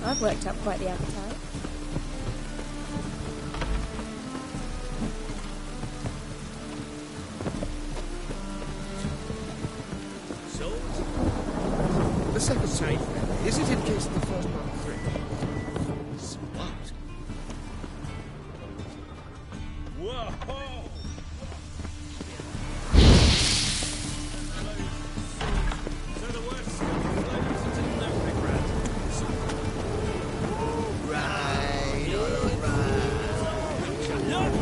I've worked up quite the appetite. The second safe, is it in case of the first one through? Smart. Whoa! So the worst flows into the background. Look!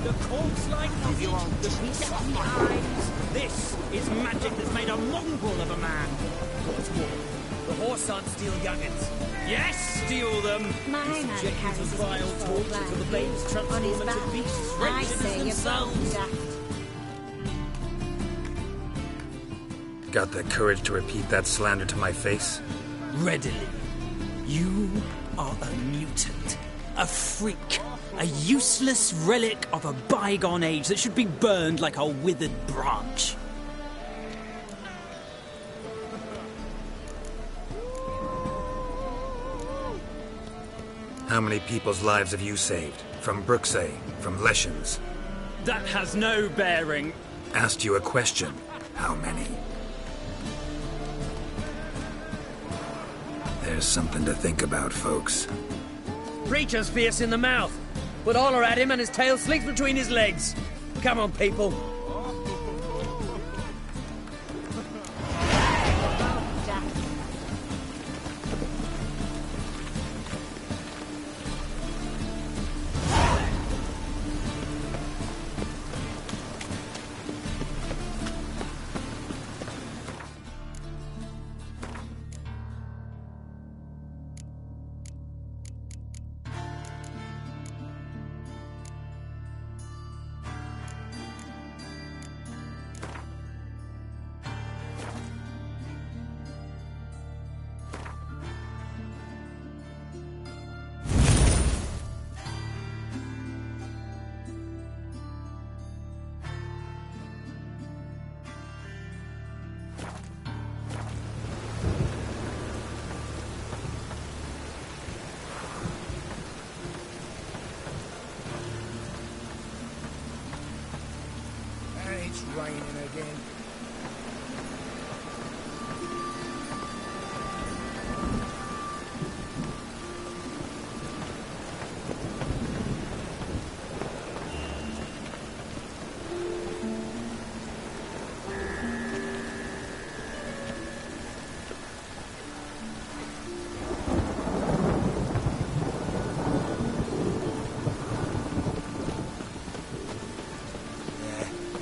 The corpse-like visage, the beastly eyes. This is magic that's made a mongrel of a man. What's more, the horse aren't steal young'uns. Yes, steal them. My man Subject carries to his vile beast torture till the babes on transform his into back. beasts I wretched say as you're themselves. daft. Got the courage to repeat that slander to my face? Readily. You are a mutant, a freak, a useless relic of a bygone age that should be burned like a withered branch. How many people's lives have you saved? From Brooksay, from Leshens? That has no bearing. Asked you a question. How many? There's something to think about, folks. Preacher's fierce in the mouth, but holler at him and his tail slinks between his legs. Come on, people. It's raining again.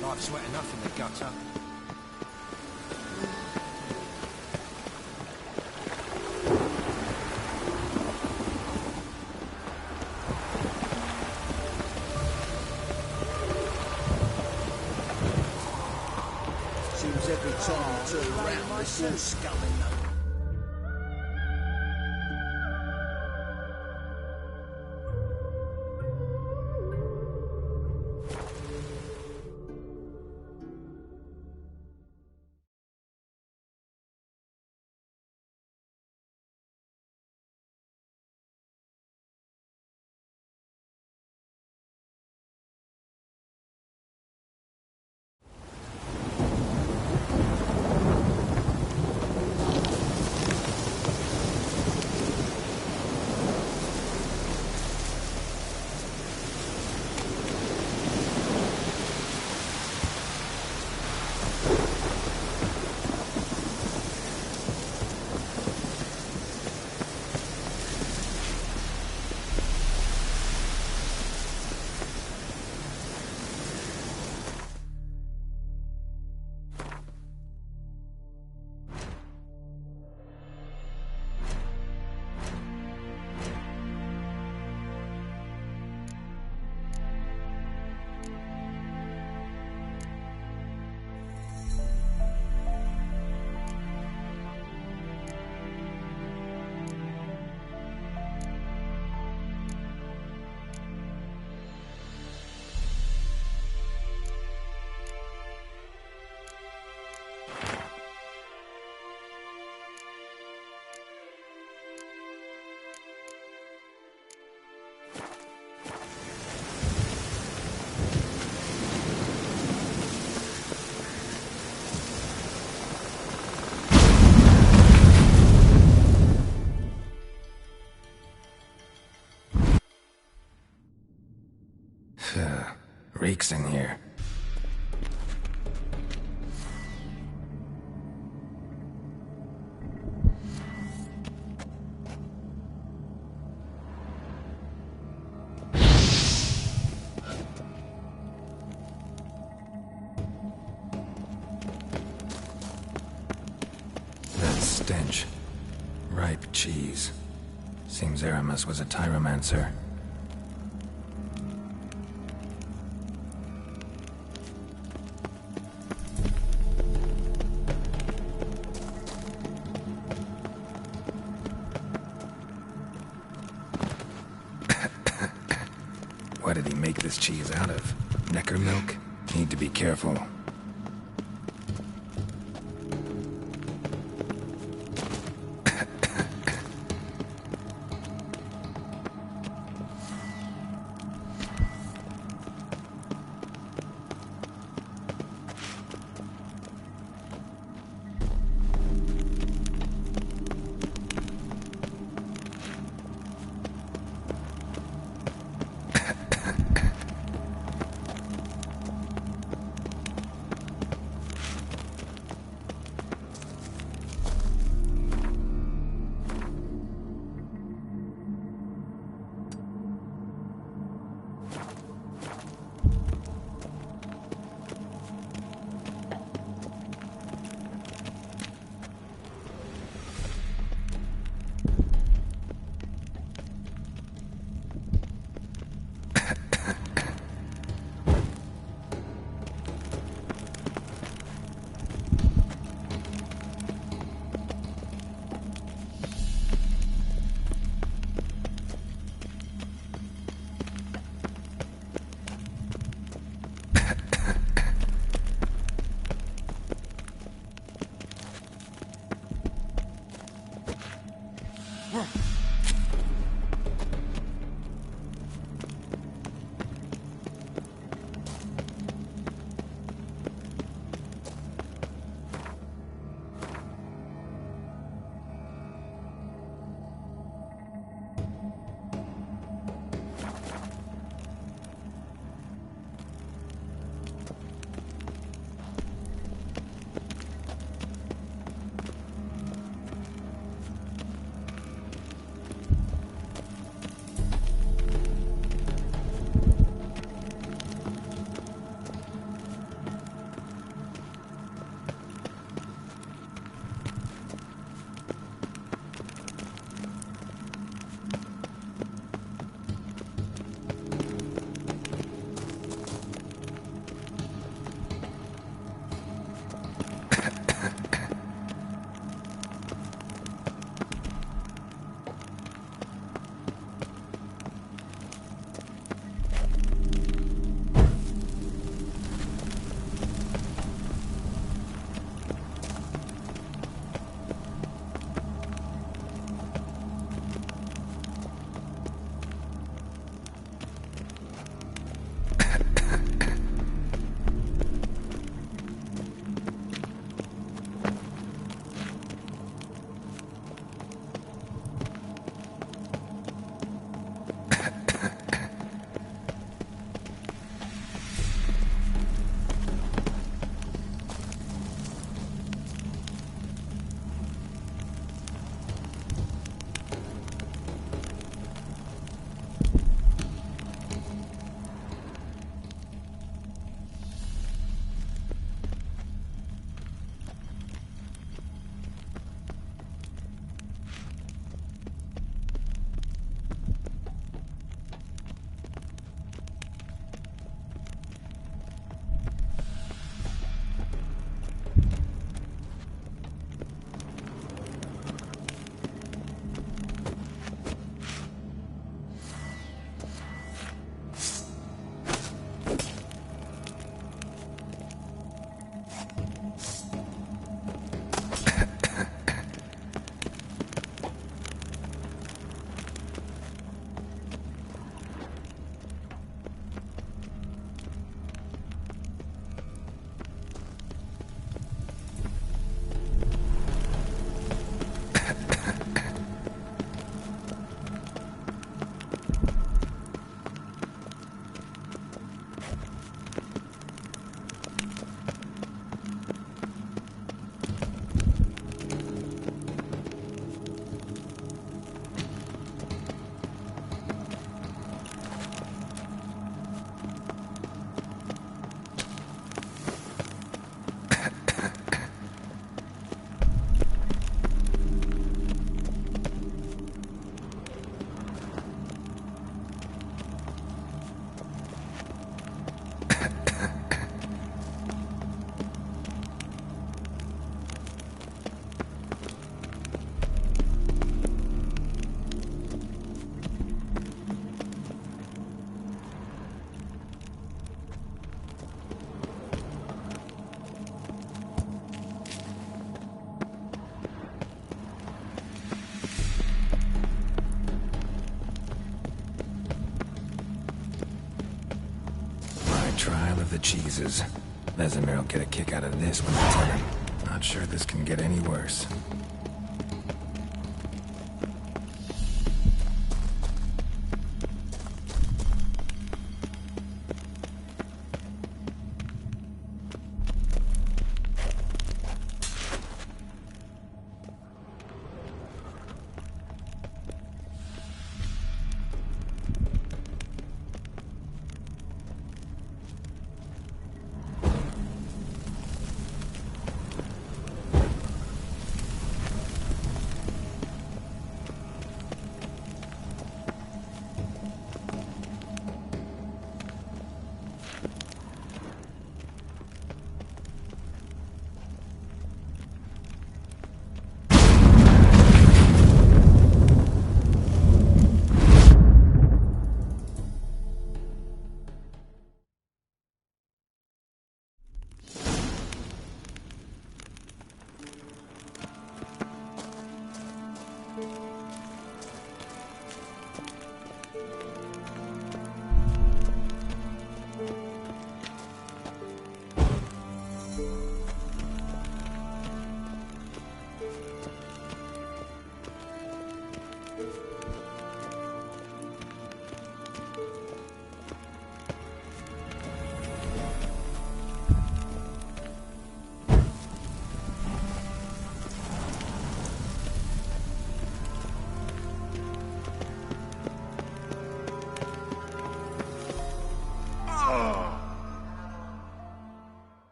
Life's wet enough in the gutter. Seems every time you turn around, there's more sculling though. Reeks in here. That stench. Ripe cheese. Seems Aramis was a tyromancer. What did he make this cheese out of? Necker milk? Need to be careful. of the cheeses. Vesemir will get a kick out of this when I tell him. Not sure this can get any worse.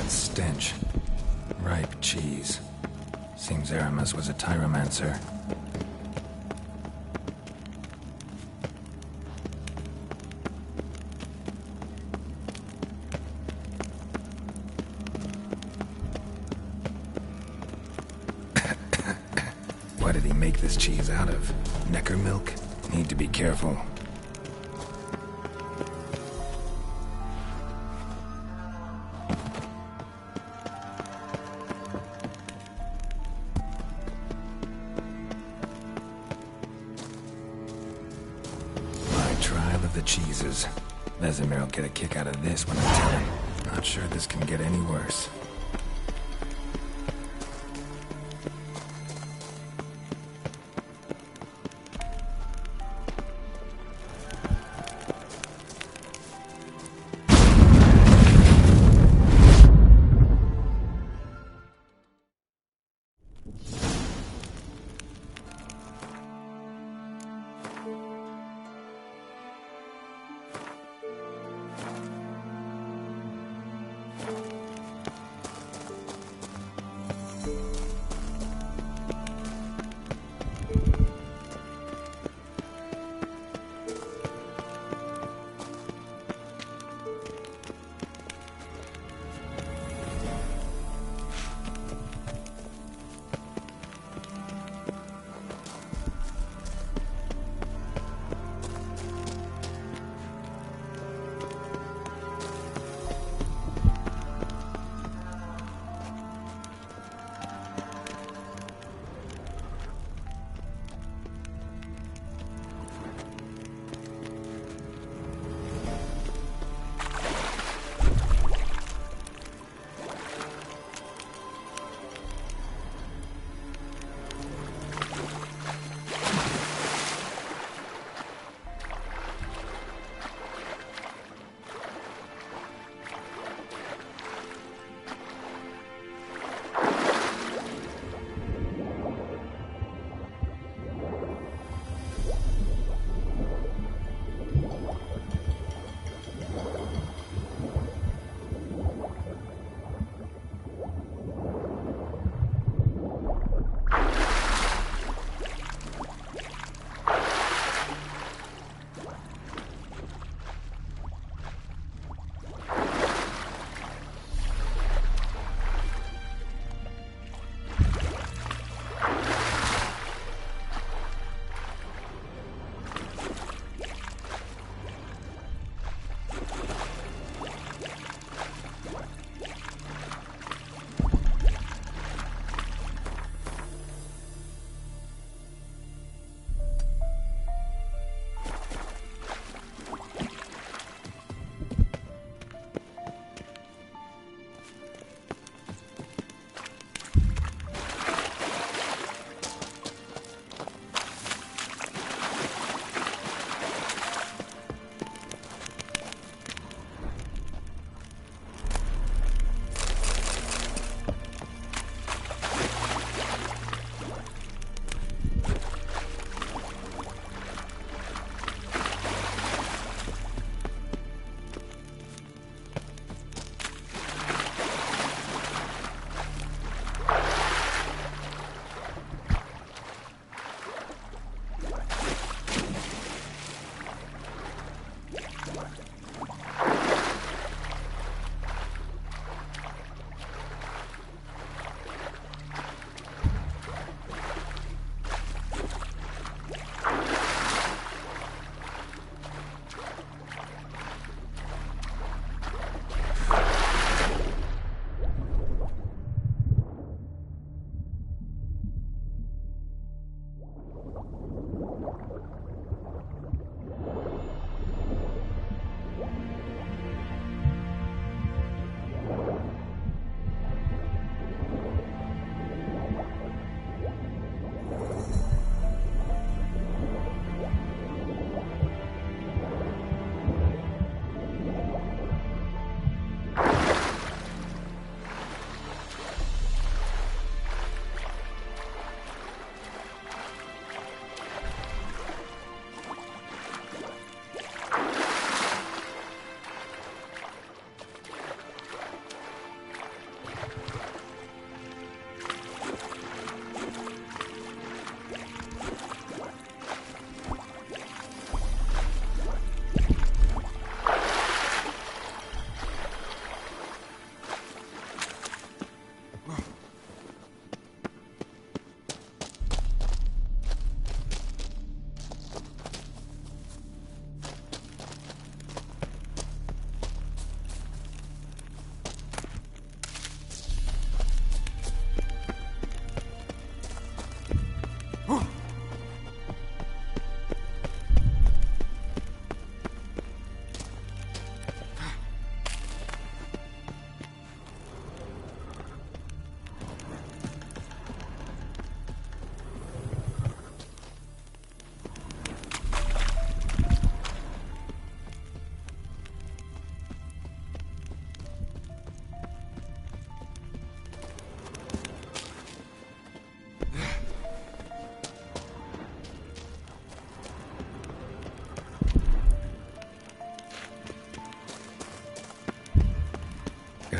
Stench. Ripe cheese. Seems Aramis was a tyromancer. What did he make this cheese out of? Necker milk? Need to be careful. The cheeses. Vesemir will get a kick out of this when I tell him. Not sure this can get any worse.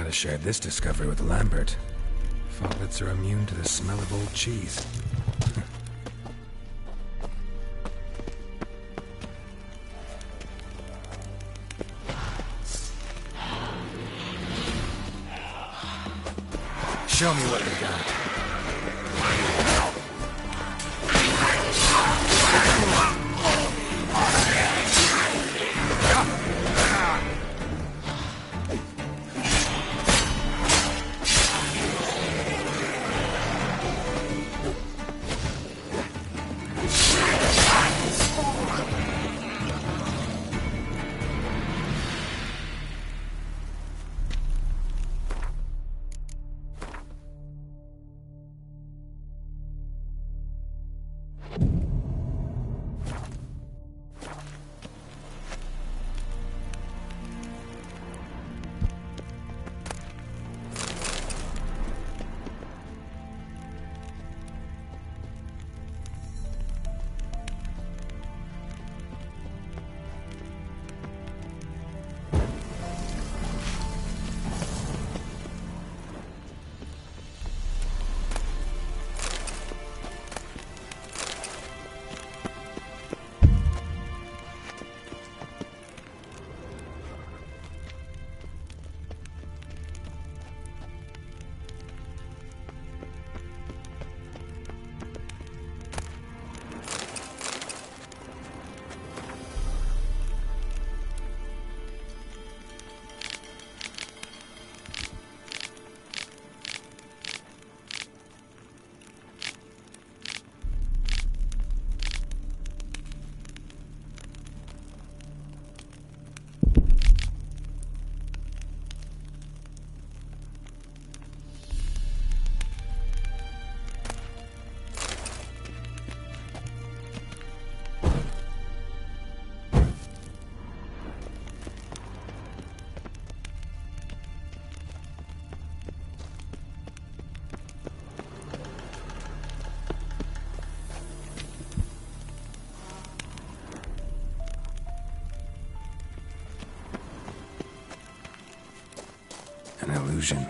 Gotta share this discovery with Lambert. Foglets are immune to the smell of old cheese. Show me what you got. An illusion.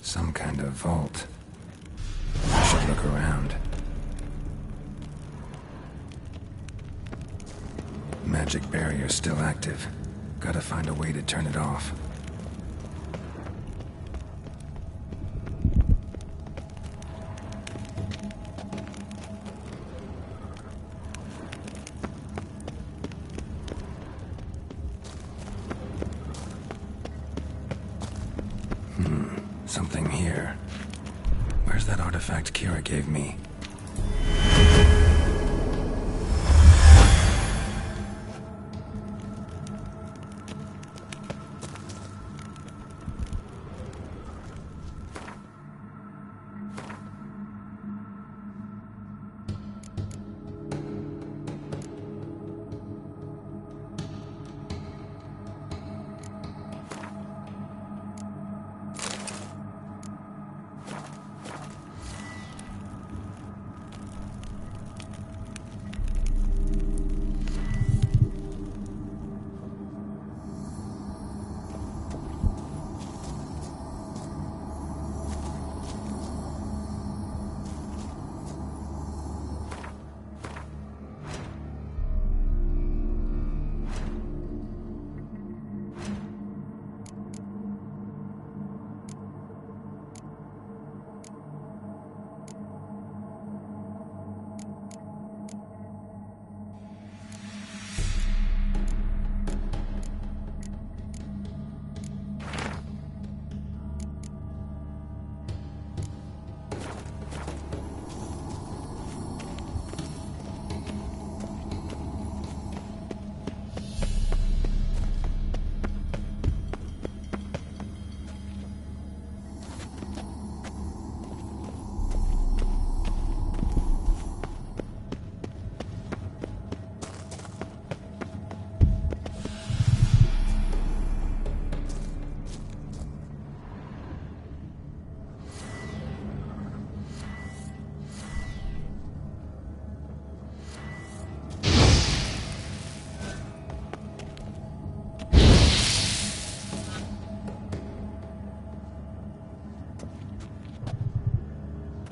Some kind of vault. I should look around. Magic barrier still active. Gotta find a way to turn it off. Something here. Where's that artifact Kira gave me?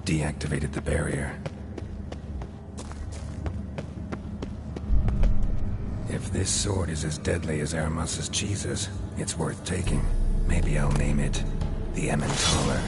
Deactivated the barrier. If this sword is as deadly as Aramus's cheeses, it's worth taking. Maybe I'll name it the Emmentaler.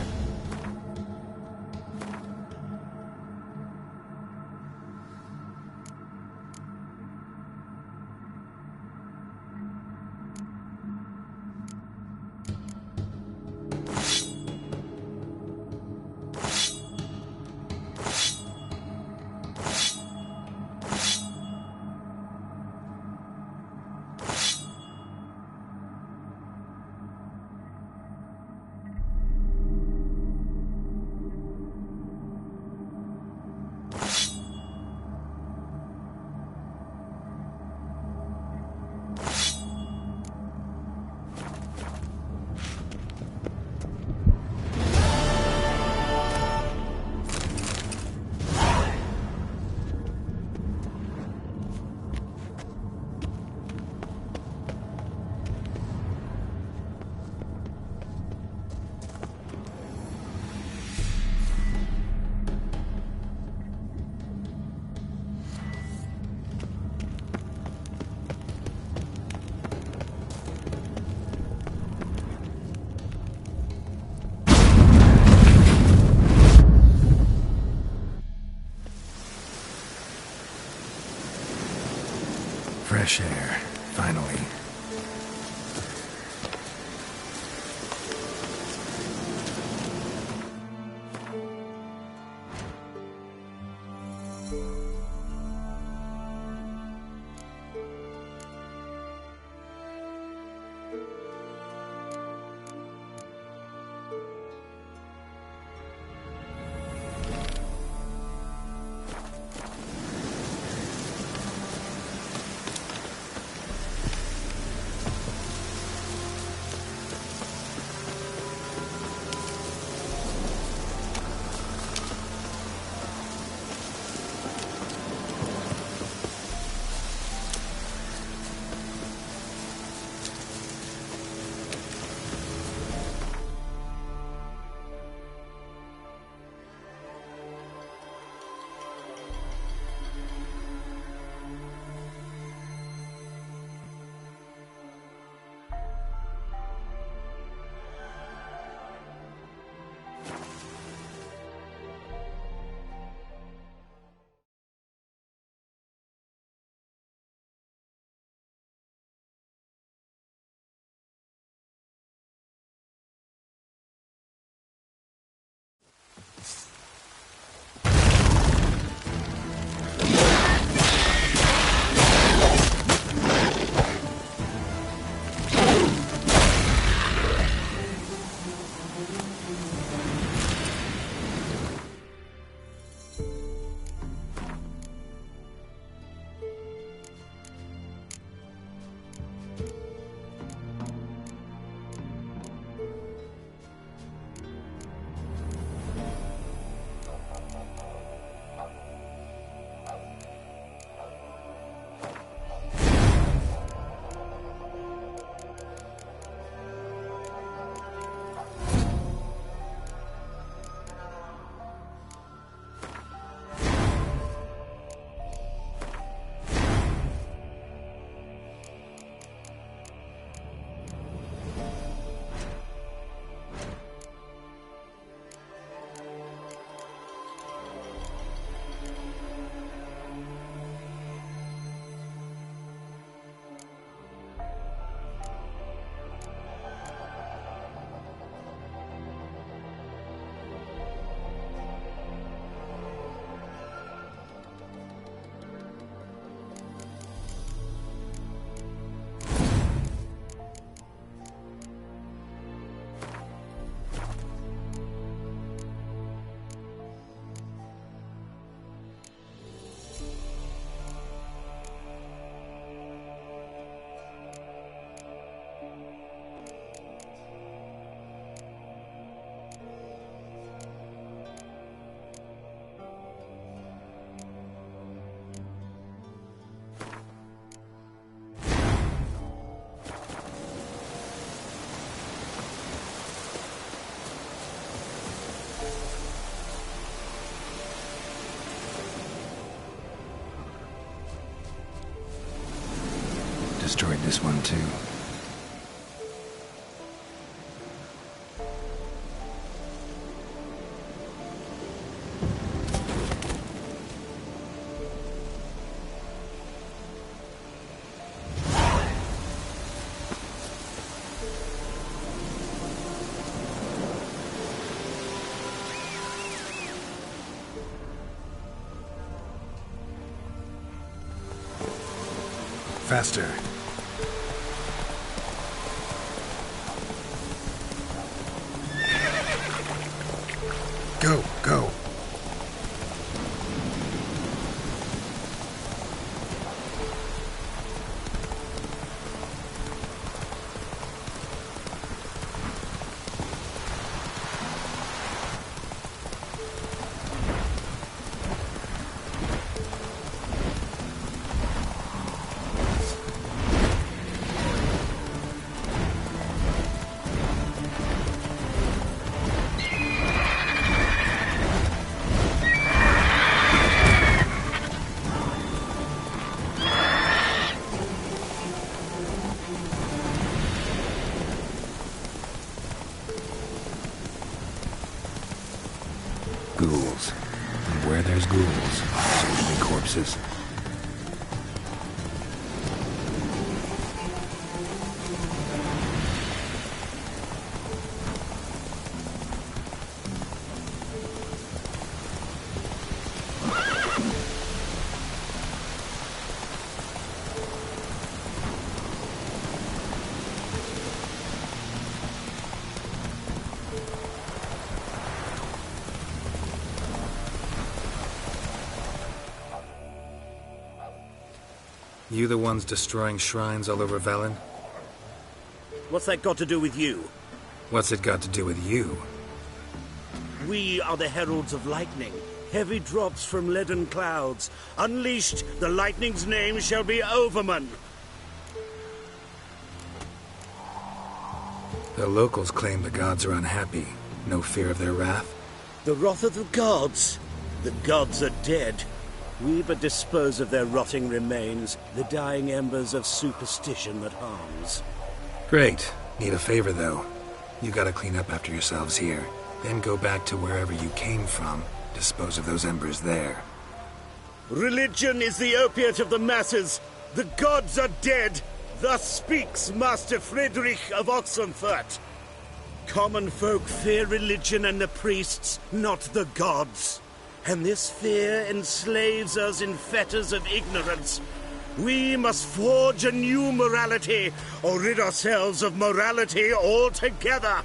destroyed this one too. Faster. Go, go. Ghouls. And where there's ghouls, there's usually corpses. You the ones destroying shrines all over Velen? What's that got to do with you? What's it got to do with you? We are the heralds of lightning. Heavy drops from leaden clouds. Unleashed, the lightning's name shall be Overman. The locals claim the gods are unhappy. No fear of their wrath? The wrath of the gods? The gods are dead. We but dispose of their rotting remains, the dying embers of superstition that harms. Great. Need a favor, though. You gotta clean up after yourselves here. Then go back to wherever you came from. Dispose of those embers there. Religion is the opiate of the masses. The gods are dead. Thus speaks Master Friedrich of Oxenfurt. Common folk fear religion and the priests, not the gods. And this fear enslaves us in fetters of ignorance. We must forge a new morality, or rid ourselves of morality altogether.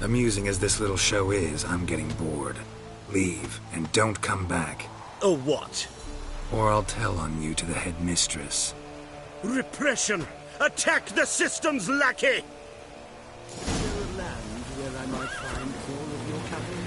Amusing as this little show is, I'm getting bored. Leave, and don't come back. Or what? Or I'll tell on you to the headmistress. Repression! Attack the system's lackey! Is there a land where I might find all of your cavalry?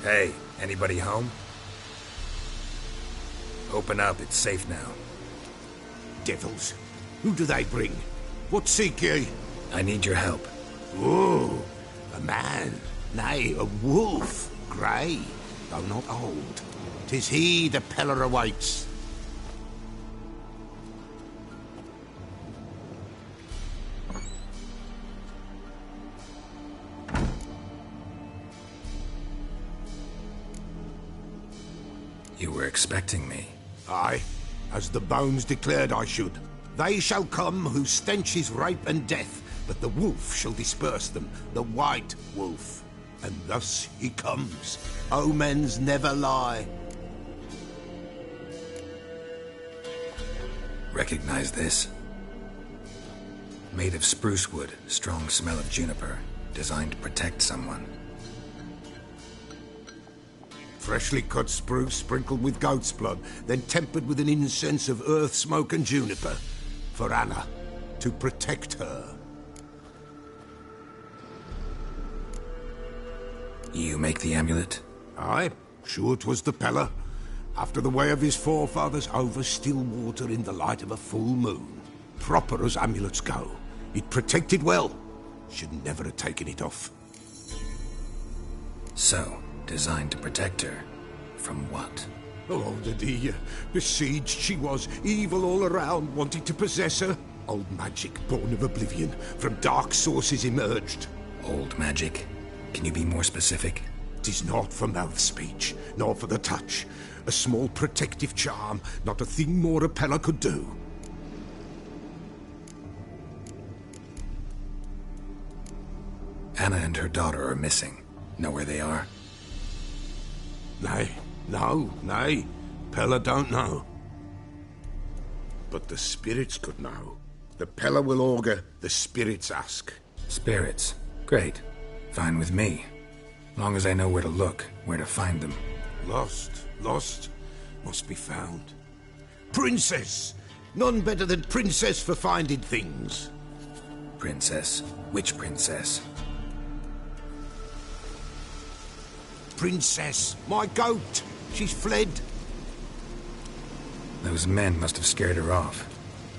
Hey, anybody home? Open up, it's safe now. Devils. Who do they bring? What seek ye? I need your help. Oh, a man. Nay, a wolf. Grey, though not old. 'Tis he the Peller awaits. You were expecting me. Aye, as the bones declared I should. They shall come whose stench is rape and death, but the wolf shall disperse them, the white wolf. And thus he comes. Omens never lie. Recognize this? Made of spruce wood, strong smell of juniper, designed to protect someone. Freshly cut spruce sprinkled with goat's blood, then tempered with an incense of earth, smoke and juniper. For Anna, to protect her. You make the amulet? Aye, sure 'twas the Peller. After the way of his forefathers, over still water in the light of a full moon. Proper as amulets go. It protected well. Should never have taken it off. So, designed to protect her. From what? Oh, the besieged she was, evil all around, wanting to possess her. Old magic, born of oblivion, from dark sources emerged. Old magic? Can you be more specific? 'Tis not for mouth speech, nor for the touch. A small protective charm, not a thing more a Peller could do. Anna and her daughter are missing. Know where they are? Nay, nay. Peller don't know. But the spirits could know. The Peller will augur, the spirits ask. Spirits. Great. Fine with me. Long as I know where to look, where to find them. Lost, must be found. Princess! None better than Princess for finding things. Princess? Which princess? Princess, my goat! She's fled. Those men must have scared her off.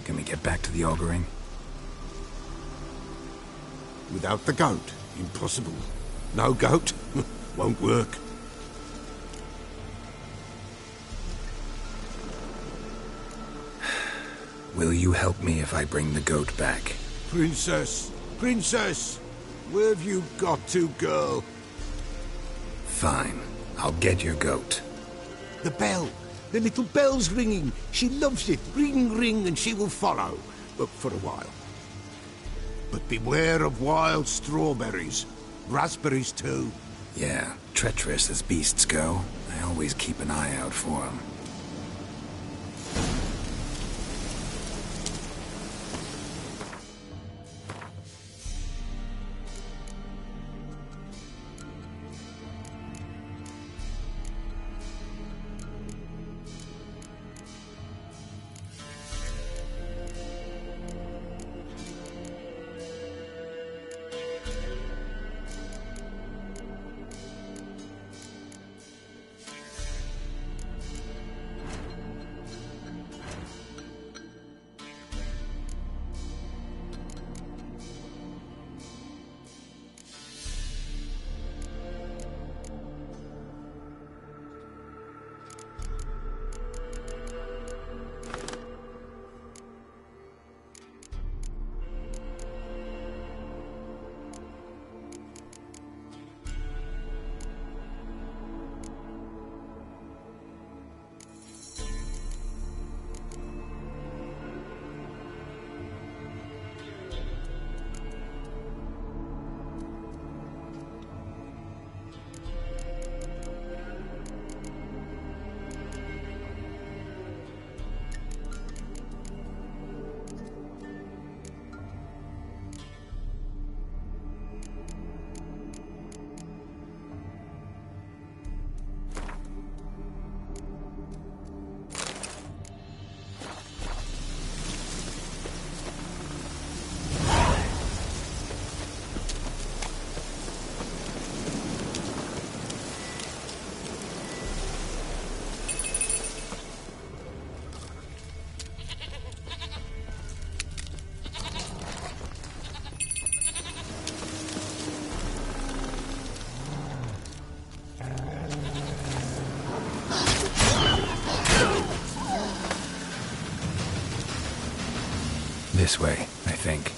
Can we get back to the auguring? Without the goat, impossible. No goat, won't work. Will you help me if I bring the goat back? Princess, where have you got to, girl? Fine. I'll get your goat. The bell. The little bell's ringing. She loves it. Ring, ring, and she will follow. But for a while. But beware of wild strawberries. Raspberries, too. Yeah, treacherous as beasts go. I always keep an eye out for them. This way, I think.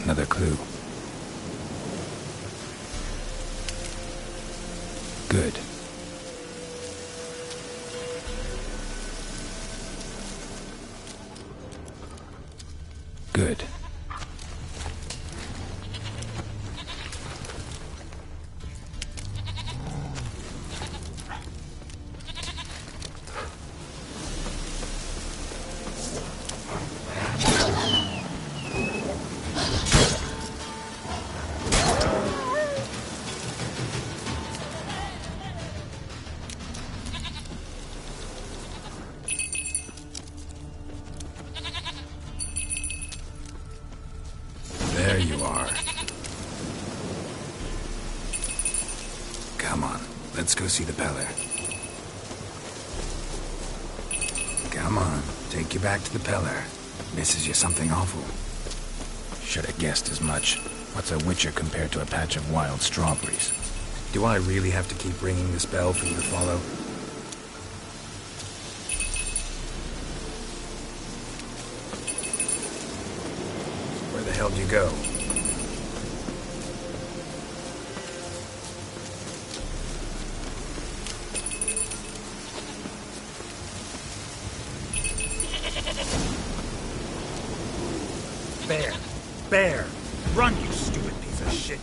Another clue. Good. Good. There you are. Come on, let's go see the Peller. Come on, take you back to the Peller. Misses you something awful. Should have guessed as much. What's a witcher compared to a patch of wild strawberries? Do I really have to keep ringing this bell for you to follow? Where the hell do you go? Bear! Bear! Run, you stupid piece of shit!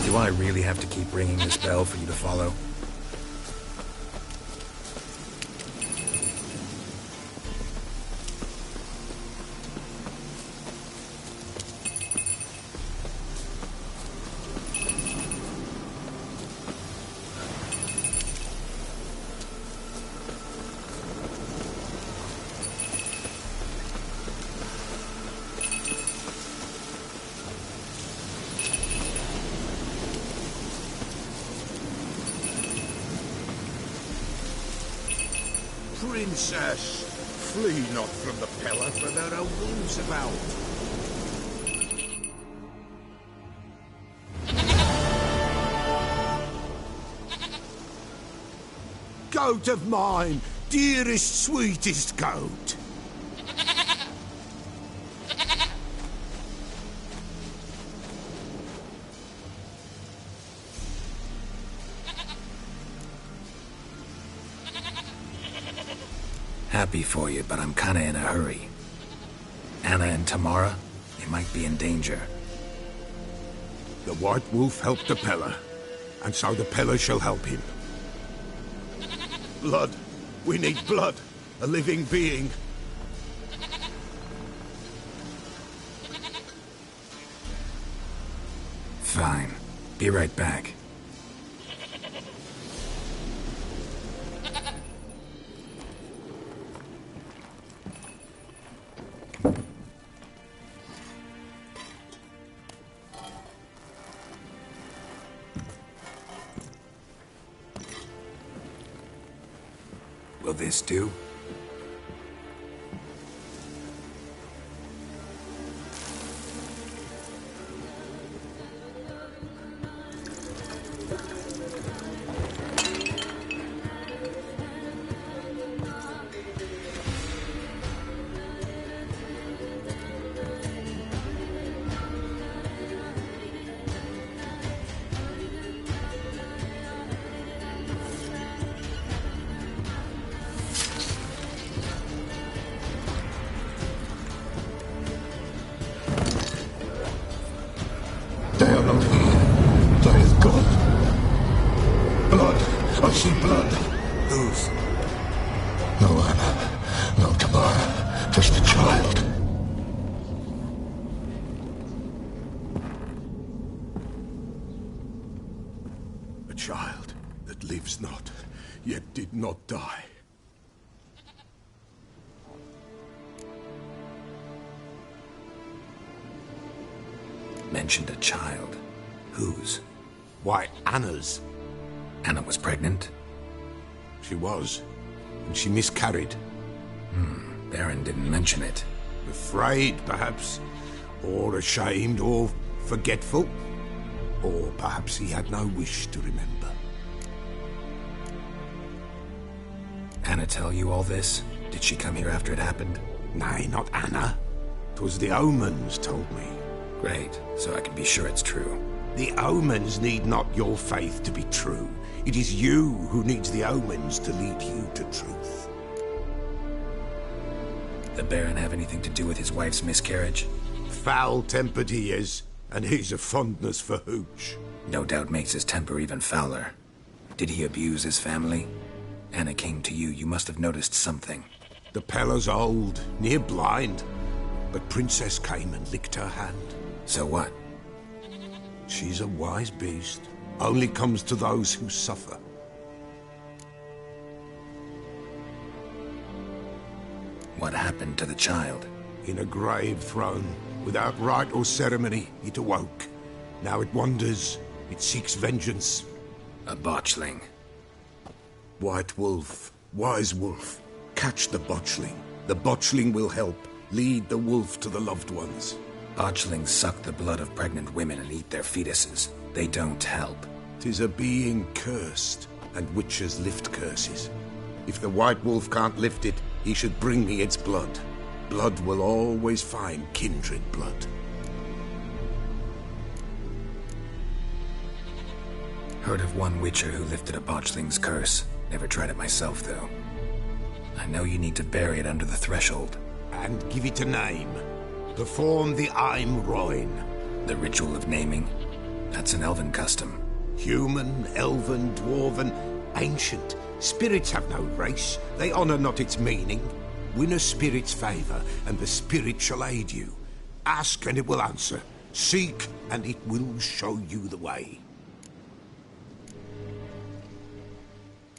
Do I really have to keep ringing this bell for you to follow? Princess, flee not from the Peller, for there are wolves about. Goat of mine, dearest, sweetest goat. Happy for you, but I'm kinda in a hurry. Anna and Tamara, they might be in danger. The White Wolf helped the Peller, and so the Peller shall help him. Blood. We need blood. A living being. Fine. Be right back. this do? They are not here. They is gone. Blood. I see blood. Whose? No Anna. No Tamara. Just the child. A child that lives not, yet did not die. Mentioned a child. Whose? Why, Anna's. Anna was pregnant? She was. And she miscarried. Baron didn't mention it. Afraid, perhaps. Or ashamed, or forgetful. Or perhaps he had no wish to remember. Anna tell you all this? Did she come here after it happened? Nay, not Anna. 'Twas the omens told me. Great, so I can be sure it's true. The omens need not your faith to be true. It is you who needs the omens to lead you to truth. The Baron have anything to do with his wife's miscarriage? Foul-tempered he is, and he's a fondness for hooch. No doubt makes his temper even fouler. Did he abuse his family? Anna came to you, you must have noticed something. The Pella's old, near blind, but Princess came and licked her hand. So what? She's a wise beast. Only comes to those who suffer. What happened to the child? In a grave thrown, without rite or ceremony, it awoke. Now it wanders, it seeks vengeance. A botchling. White wolf, wise wolf, catch the botchling. The botchling will help, lead the wolf to the loved ones. Botchlings suck the blood of pregnant women and eat their fetuses. They don't help. 'Tis a being cursed, and witches lift curses. If the white wolf can't lift it, he should bring me its blood. Blood will always find kindred blood. Heard of one witcher who lifted a botchling's curse. Never tried it myself, though. I know you need to bury it under the threshold. And give it a name. Perform the Aim Roin. The ritual of naming? That's an elven custom. Human, elven, dwarven, ancient. Spirits have no race. They honor not its meaning. Win a spirit's favor, and the spirit shall aid you. Ask, and it will answer. Seek, and it will show you the way.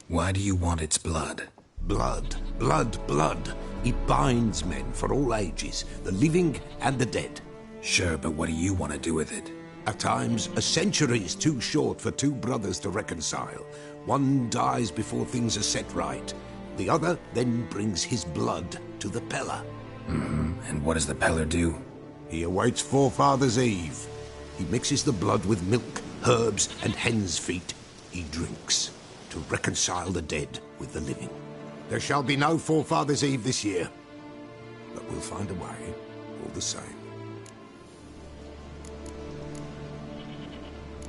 Why do you want its blood? Blood, blood, blood. It binds men for all ages, the living and the dead. Sure, but what do you want to do with it? At times, a century is too short for two brothers to reconcile. One dies before things are set right. The other then brings his blood to the Peller. And what does the Peller do? He awaits Forefathers' Eve. He mixes the blood with milk, herbs, and hen's feet. He drinks to reconcile the dead with the living. There shall be no Forefathers' Eve this year, but we'll find a way all the same.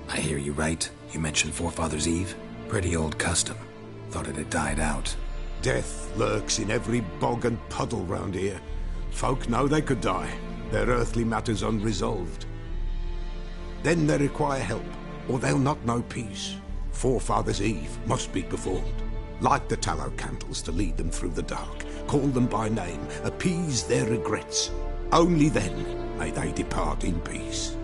I hear you right. You mentioned Forefathers' Eve? Pretty old custom. Thought it had died out. Death lurks in every bog and puddle round here. Folk know they could die, their earthly matters unresolved. Then they require help, or they'll not know peace. Forefathers' Eve must be performed. Light the tallow candles to lead them through the dark. Call them by name, appease their regrets. Only then may they depart in peace.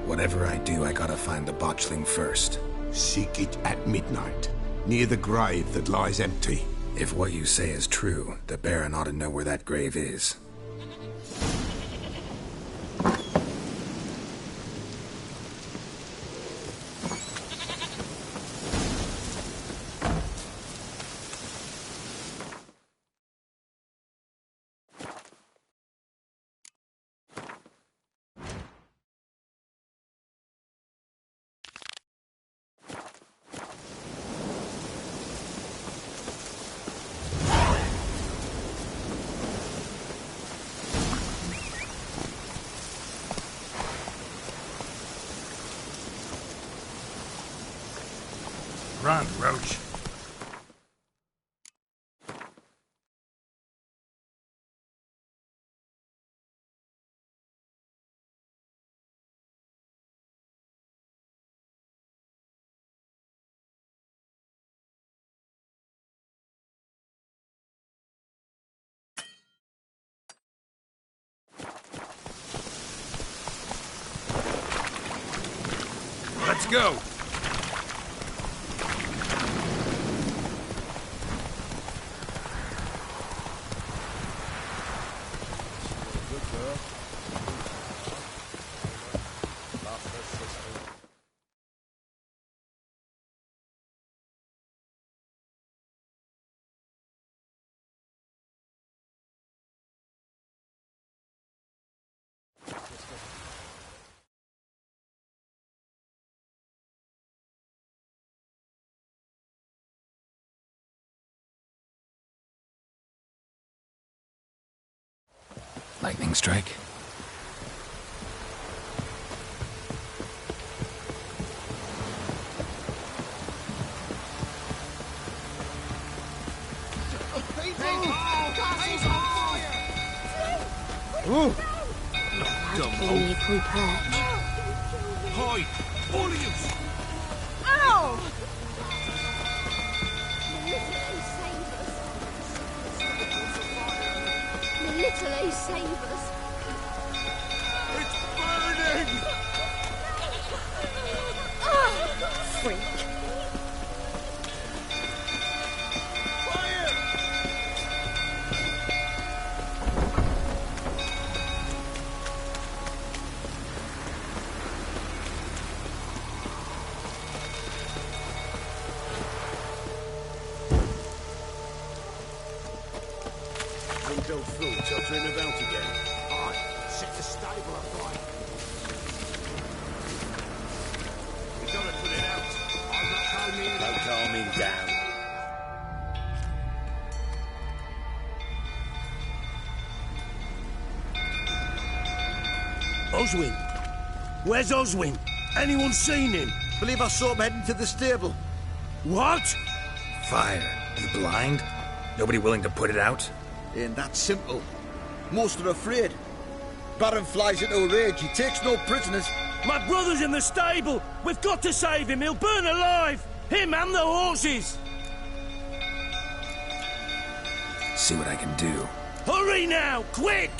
Whatever I do, I gotta find the botchling first. Seek it at midnight, near the grave that lies empty. If what you say is true, the Baron ought to know where that grave is. Run, Roach. Let's go! Lightning strike. Ooh! Only prepare. Hi, all of you! Ow! The little ace save us. It's burning! Freak. Fire! Don't go through, tottering about again. Aye, set the stable afire. We gotta put it out. I'm not calming down. No calming down. Oswin? Where's Oswin? Anyone seen him? Believe I saw him heading to the stable. What? Fire. You blind? Nobody willing to put it out? Ain't that simple. Most are afraid. Baron flies into a rage. He takes no prisoners. My brother's in the stable! We've got to save him! He'll burn alive! Him and the horses! See what I can do. Hurry now! Quick!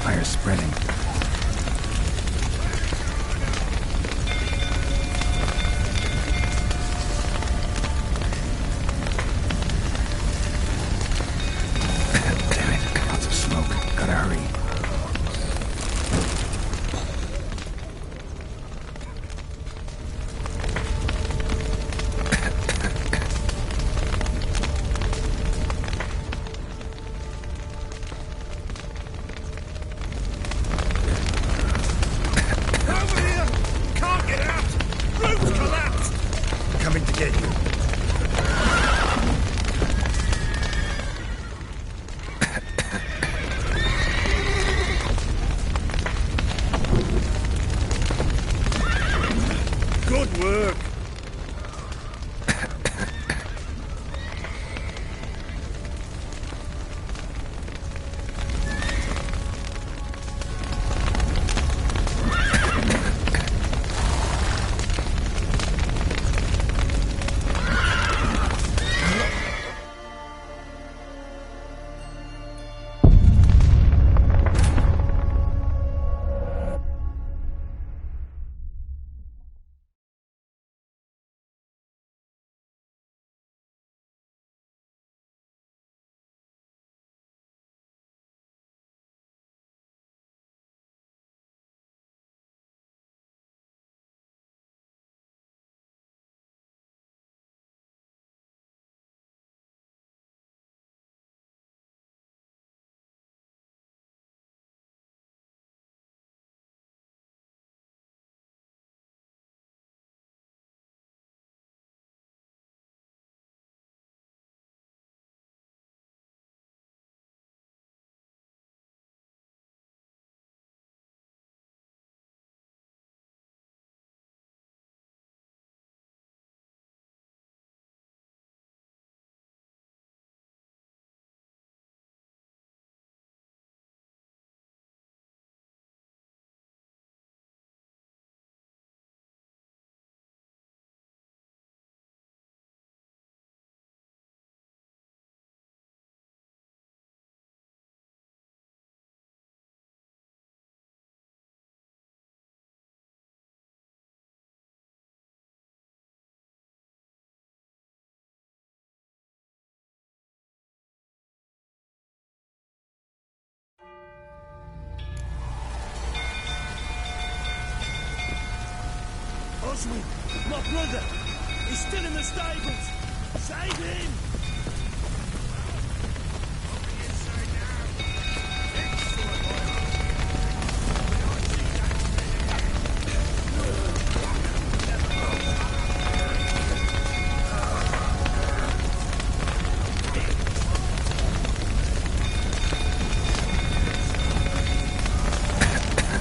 Fire's spreading. Damn it, lots of smoke. Gotta hurry. Coming to get you. Good work! Oswin, my brother. He's still in the stables. Save him!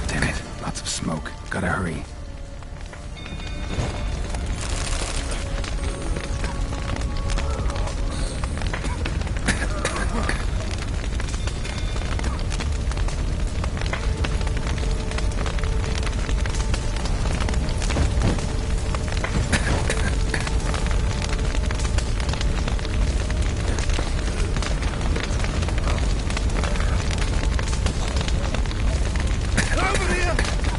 Damn it. Lots of smoke. Gotta hurry. Over here!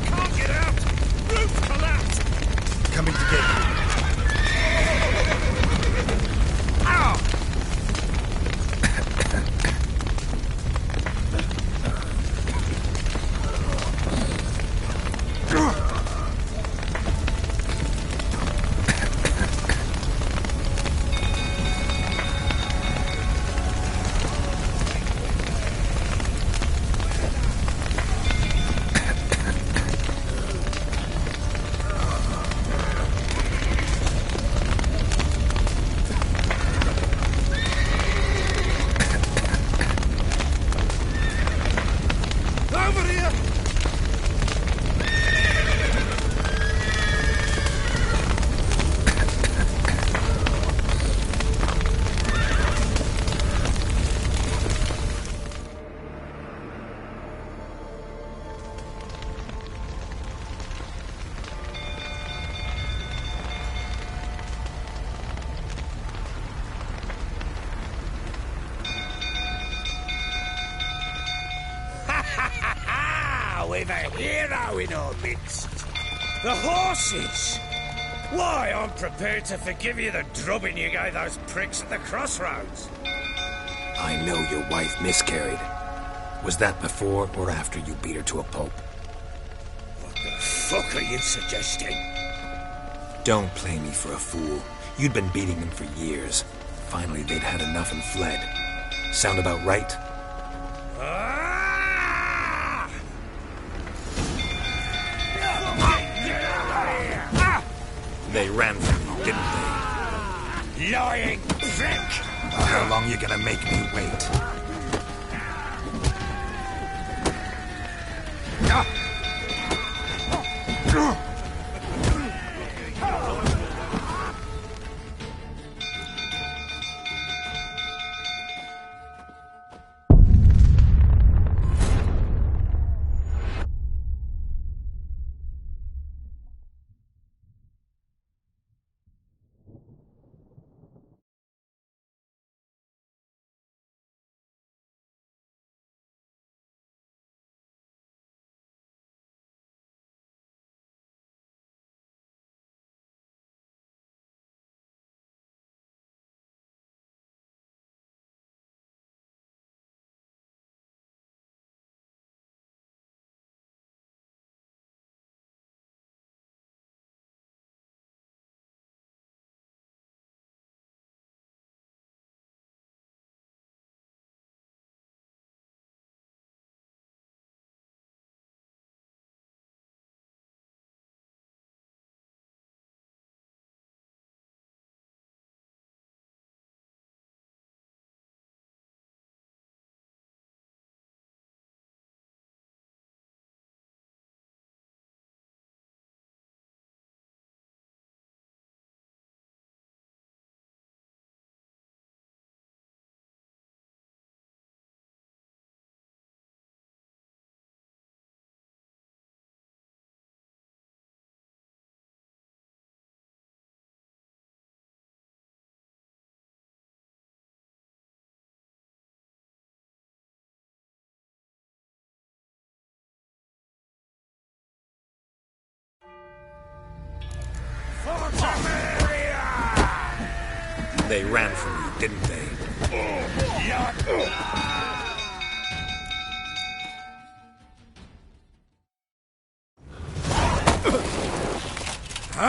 Can't get out! Roof collapsed! Coming to get you. Ow! Over here! We've a hero in our midst. The horses! Why, I'm prepared to forgive you the drubbing you gave those pricks at the crossroads. I know your wife miscarried. Was that before or after you beat her to a pulp? What the fuck are you suggesting? Don't play me for a fool. You'd been beating them for years. Finally, they'd had enough and fled. Sound about right? Ah! They ran from you, didn't they? Lying prick! How long you gonna make me wait? They ran from you, didn't they? We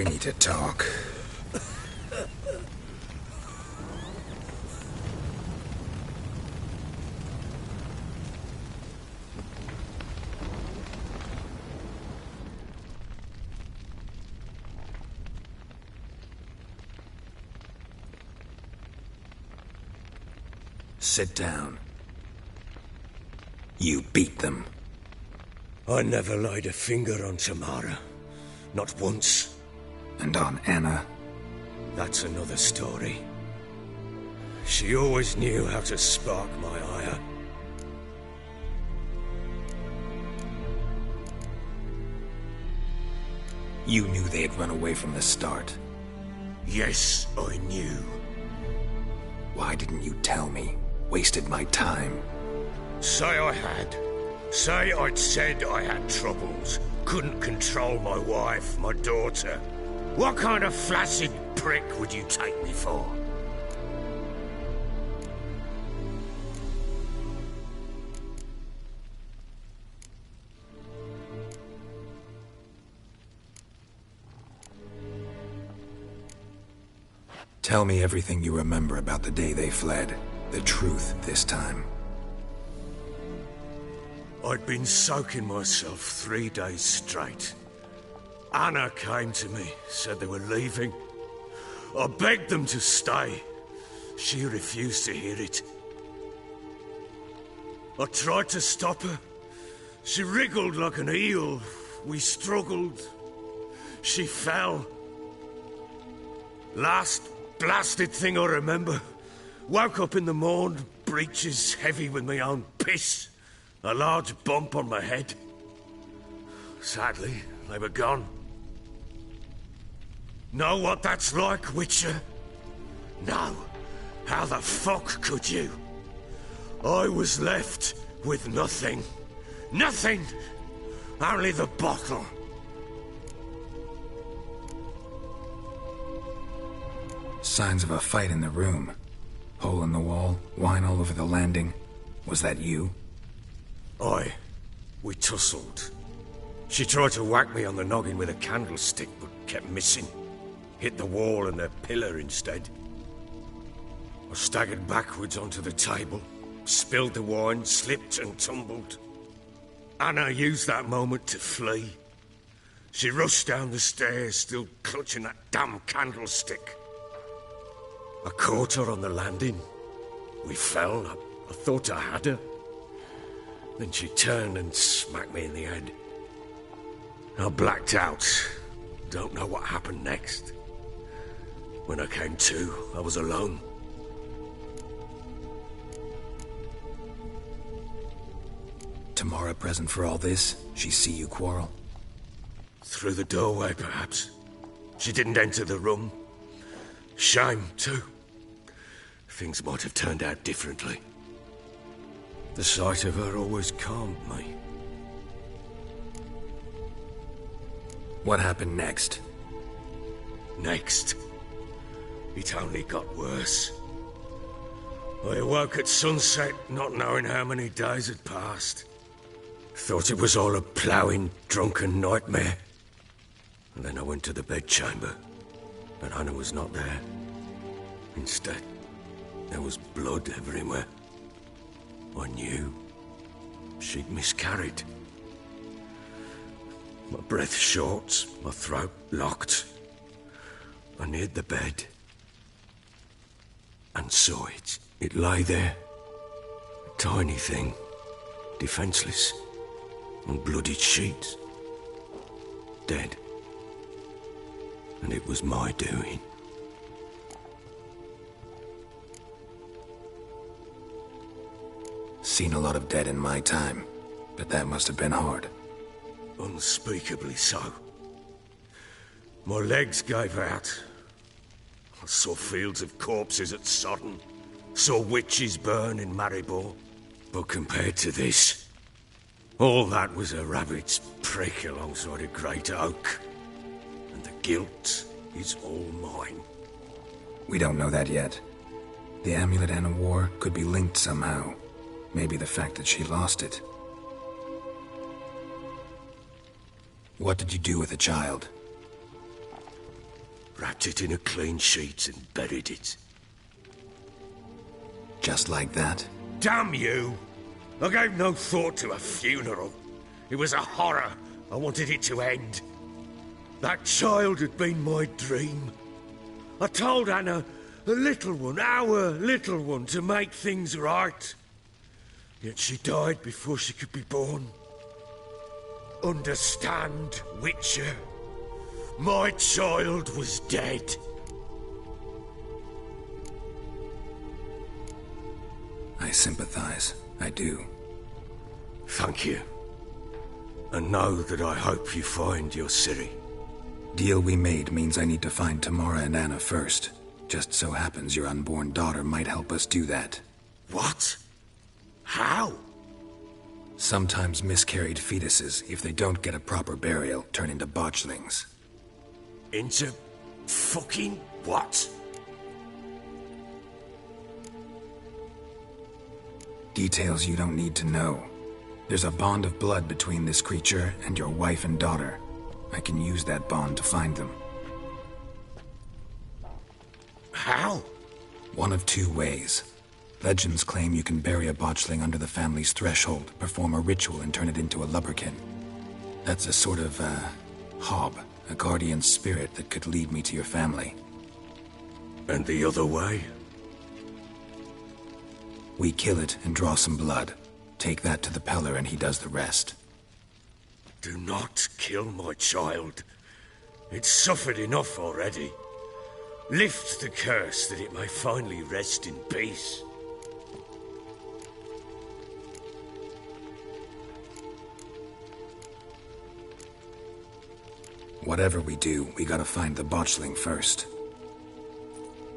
need to talk. Sit down. You beat them. I never laid a finger on Tamara. Not once. And on Anna? That's another story. She always knew how to spark my ire. You knew they had run away from the start. Yes, I knew. Why didn't you tell me? Wasted my time. Say I had. Say I'd said I had troubles. Couldn't control my wife, my daughter. What kind of flaccid prick would you take me for? Tell me everything you remember about the day they fled. The truth this time. I'd been soaking myself 3 days straight. Anna came to me, said they were leaving. I begged them to stay. She refused to hear it. I tried to stop her. She wriggled like an eel. We struggled. She fell. Last blasted thing I remember. Woke up in the morn, breeches heavy with my own piss. A large bump on my head. Sadly, they were gone. Know what that's like, Witcher? No. How the fuck could you? I was left with nothing. Nothing! Only the bottle. Signs of a fight in the room. Hole in the wall, wine all over the landing. Was that you? Aye. We tussled. She tried to whack me on the noggin with a candlestick, but kept missing. Hit the wall and a pillar instead. I staggered backwards onto the table, spilled the wine, slipped and tumbled. Anna used that moment to flee. She rushed down the stairs, still clutching that damn candlestick. I caught her on the landing. We fell. I thought I had her. Then she turned and smacked me in the head. I blacked out. Don't know what happened next. When I came to, I was alone. Tamara present for all this? She see you quarrel? Through the doorway, perhaps. She didn't enter the room. Shame, too. Things might have turned out differently. The sight of her always calmed me. What happened next? Next, it only got worse. I awoke at sunset, not knowing how many days had passed. Thought it was all a ploughing, drunken nightmare. And then I went to the bedchamber, but Anna was not there. Instead, there was blood everywhere. I knew she'd miscarried. My breath short, my throat locked. I neared the bed and saw it. It lay there, a tiny thing, defenseless, on bloodied sheets, dead. And it was my doing. Seen a lot of dead in my time, but that must have been hard. Unspeakably so. My legs gave out. I saw fields of corpses at Sodden. Saw witches burn in Maribor. But compared to this, all that was a rabbit's prick alongside a great oak. And the guilt is all mine. We don't know that yet. The amulet Anna wore could be linked somehow. Maybe the fact that she lost it. What did you do with the child? Wrapped it in a clean sheet and buried it. Just like that? Damn you! I gave no thought to a funeral. It was a horror. I wanted it to end. That child had been my dream. I told Anna, the little one, our little one, to make things right. Yet she died before she could be born. Understand, Witcher? My child was dead. I sympathize. I do. Thank you. And know that I hope you find your Ciri. Deal we made means I need to find Tamara and Anna first. Just so happens your unborn daughter might help us do that. What? How? Sometimes miscarried fetuses, if they don't get a proper burial, turn into botchlings. Into fucking what? Details you don't need to know. There's a bond of blood between this creature and your wife and daughter. I can use that bond to find them. How? One of two ways. Legends claim you can bury a botchling under the family's threshold, perform a ritual, and turn it into a lubberkin. That's a sort of, hob, a guardian spirit that could lead me to your family. And the other way? We kill it and draw some blood. Take that to the Peller and he does the rest. Do not kill my child. It's suffered enough already. Lift the curse that it may finally rest in peace. Whatever we do, we gotta find the botchling first.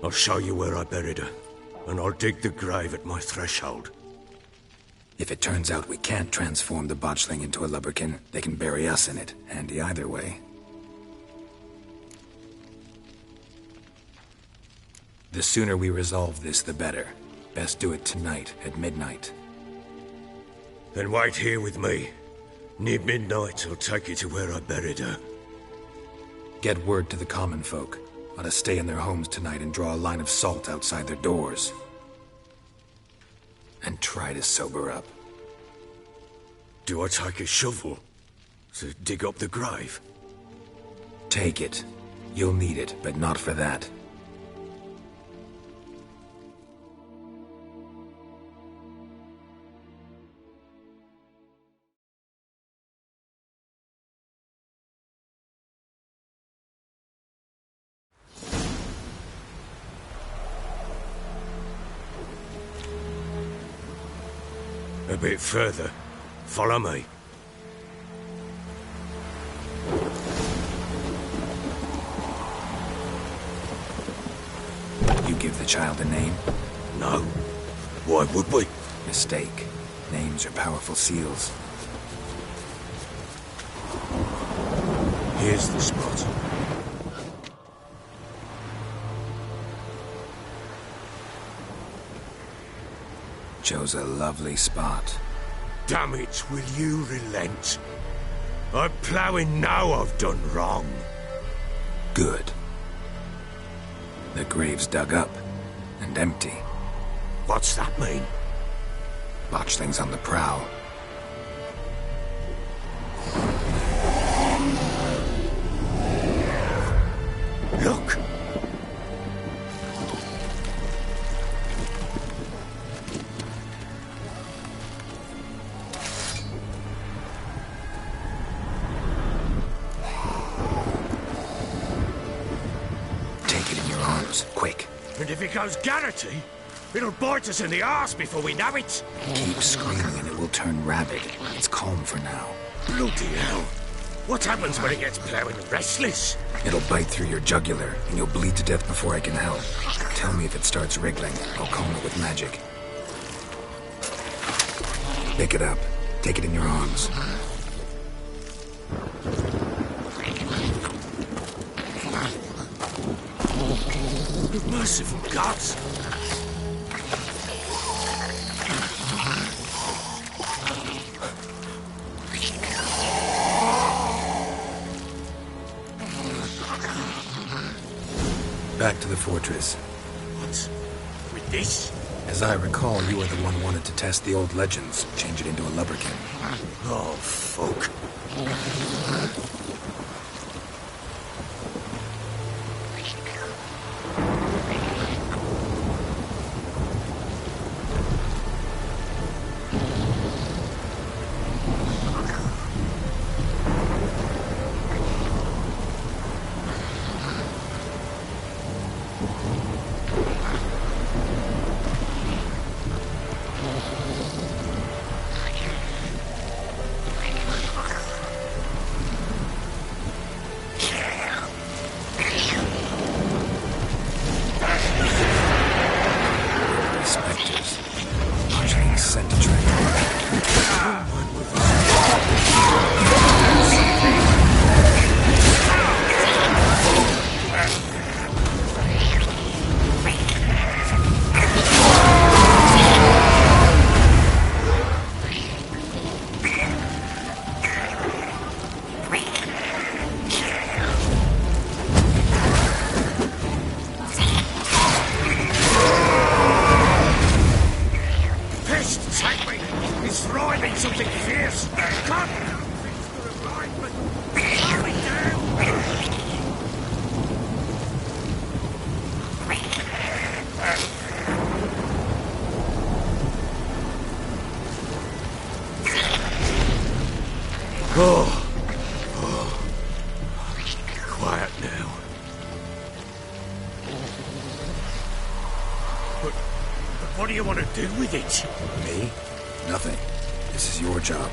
I'll show you where I buried her, and I'll dig the grave at my threshold. If it turns out we can't transform the botchling into a lubberkin, they can bury us in it. Handy either way. The sooner we resolve this, the better. Best do it tonight, at midnight. Then wait here with me. Near midnight, I'll take you to where I buried her. Get word to the common folk. Ought to stay in their homes tonight and draw a line of salt outside their doors. And try to sober up. Do I take a shovel to dig up the grave? Take it. You'll need it, but not for that. A bit further. Follow me. You give the child a name? No. Why would we? Mistake. Names are powerful seals. Here's the spot. Chose a lovely spot. Damn it, will you relent? I'm ploughing now I've done wrong. Good. The grave's dug up and empty. What's that mean? Botchling's on the prowl. Look! Quick. And if it goes Garrity, it'll bite us in the arse before we know it. Keep screaming and it will turn rabid. It's calm for now. Bloody hell. What happens when it gets ploughing restless? It'll bite through your jugular, and you'll bleed to death before I can help. Tell me if it starts wriggling. I'll calm it with magic. Pick it up. Take it in your arms. Merciful gods! back to the fortress. What? With this? As I recall, you are the one wanted to test the old legends, change it into a lubberkin. Oh, fuck. Quiet now. But what do you want to do with it? Me? Nothing. This is your job.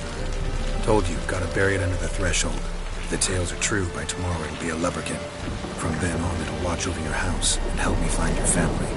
Told you, gotta bury it under the threshold. If the tales are true, by tomorrow it'll be a lubberkin. From then on, it'll watch over your house and help me find your family.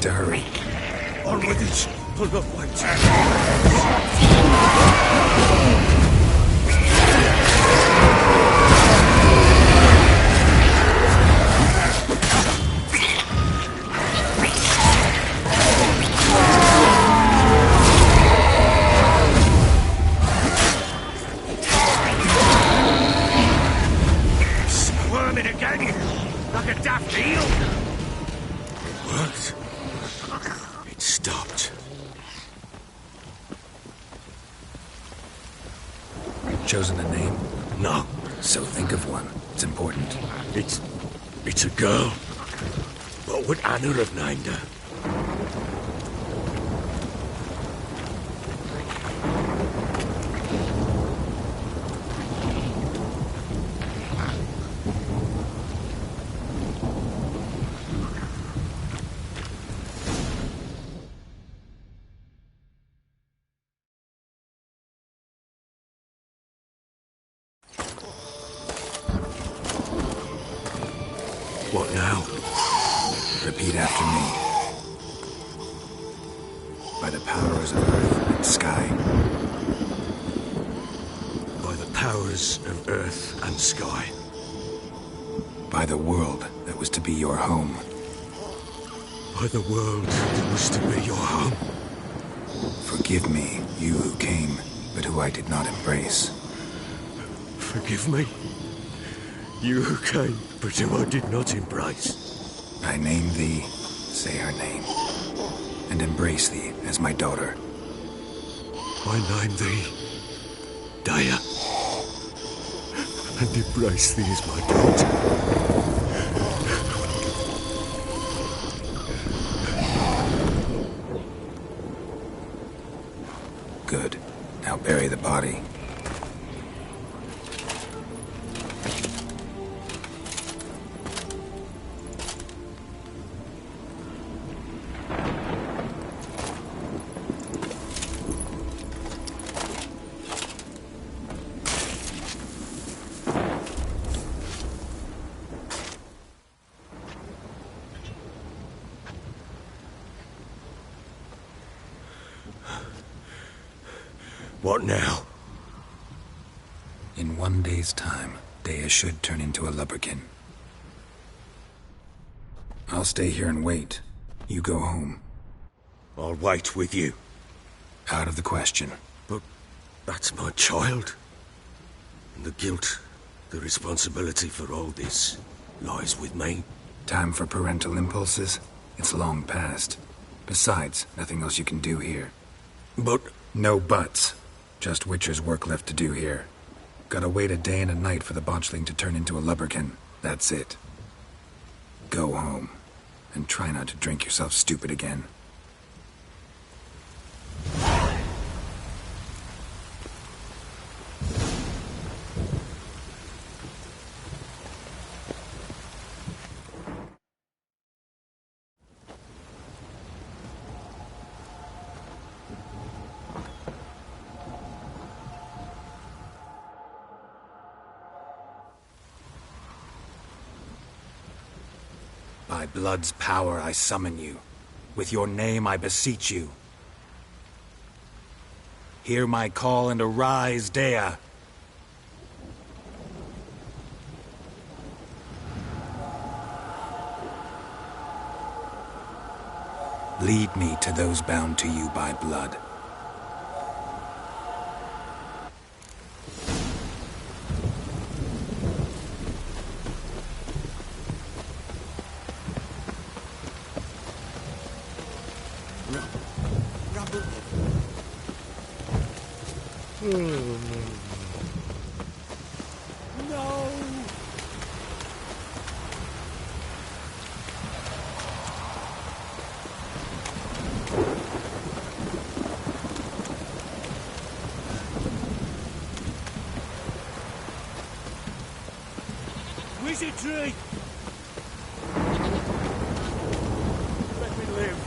To hurry. On with it. Pull up, wait. Squirming again, like a daft eel. It worked. It stopped. Chosen a name? No. So think of one. It's important. It's a girl. What would Anna have named her? What now? Repeat after me. By the powers of earth and sky. By the powers of earth and sky. By the world that was to be your home. By the world that was to be your home. Forgive me, you who came, but who I did not embrace. Forgive me. You who came, but who I did not embrace. I name thee, say her name, and embrace thee as my daughter. I name thee, Daya, and embrace thee as my daughter. Good. Now bury the body. What now? In 1 day's time, Dea should turn into a lubberkin. I'll stay here and wait. You go home. I'll wait with you. Out of the question. But that's my child. And the guilt, the responsibility for all this, lies with me. Time for parental impulses? It's long past. Besides, nothing else you can do here. But... No buts. Just Witcher's work left to do here. Gotta wait a day and a night for the botchling to turn into a lubberkin. That's it. Go home. And try not to drink yourself stupid again. By blood's power I summon you. With your name I beseech you. Hear my call and arise, Dea. Lead me to those bound to you by blood. Wizardry! Let me live.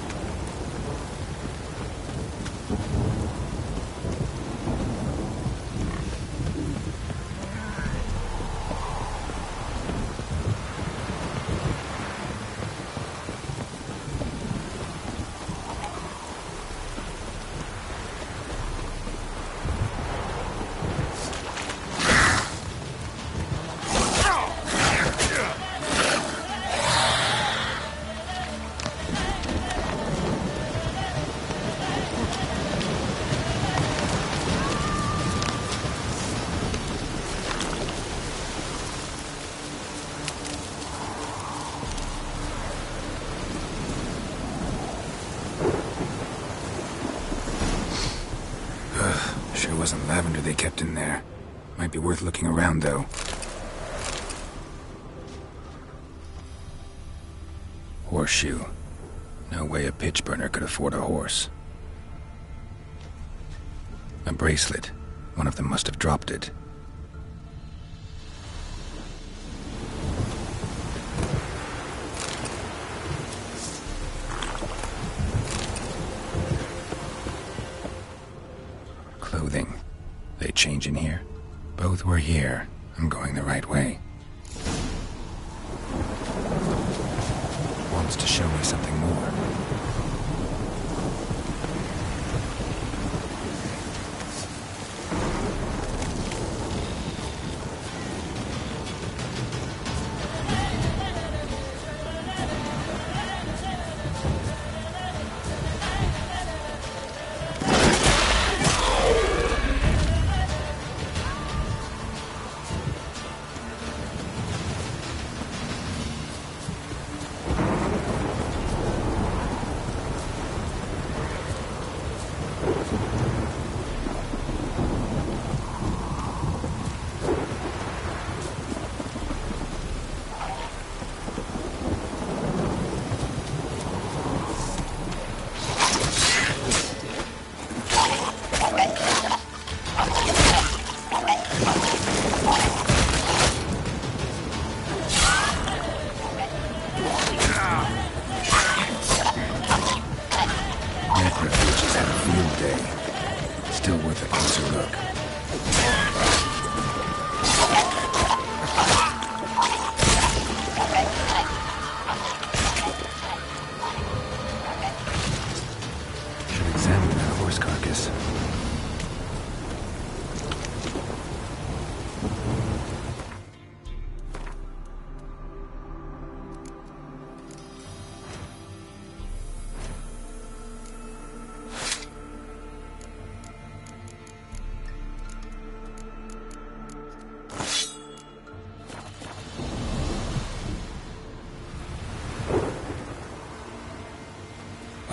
Sure wasn't lavender they kept in there. Might be worth looking around, though. Horseshoe. No way a pitch burner could afford a horse. A bracelet. One of them must have dropped it. Clothing. They change in here? Both were here. I'm going the right way. Wants to show me something more.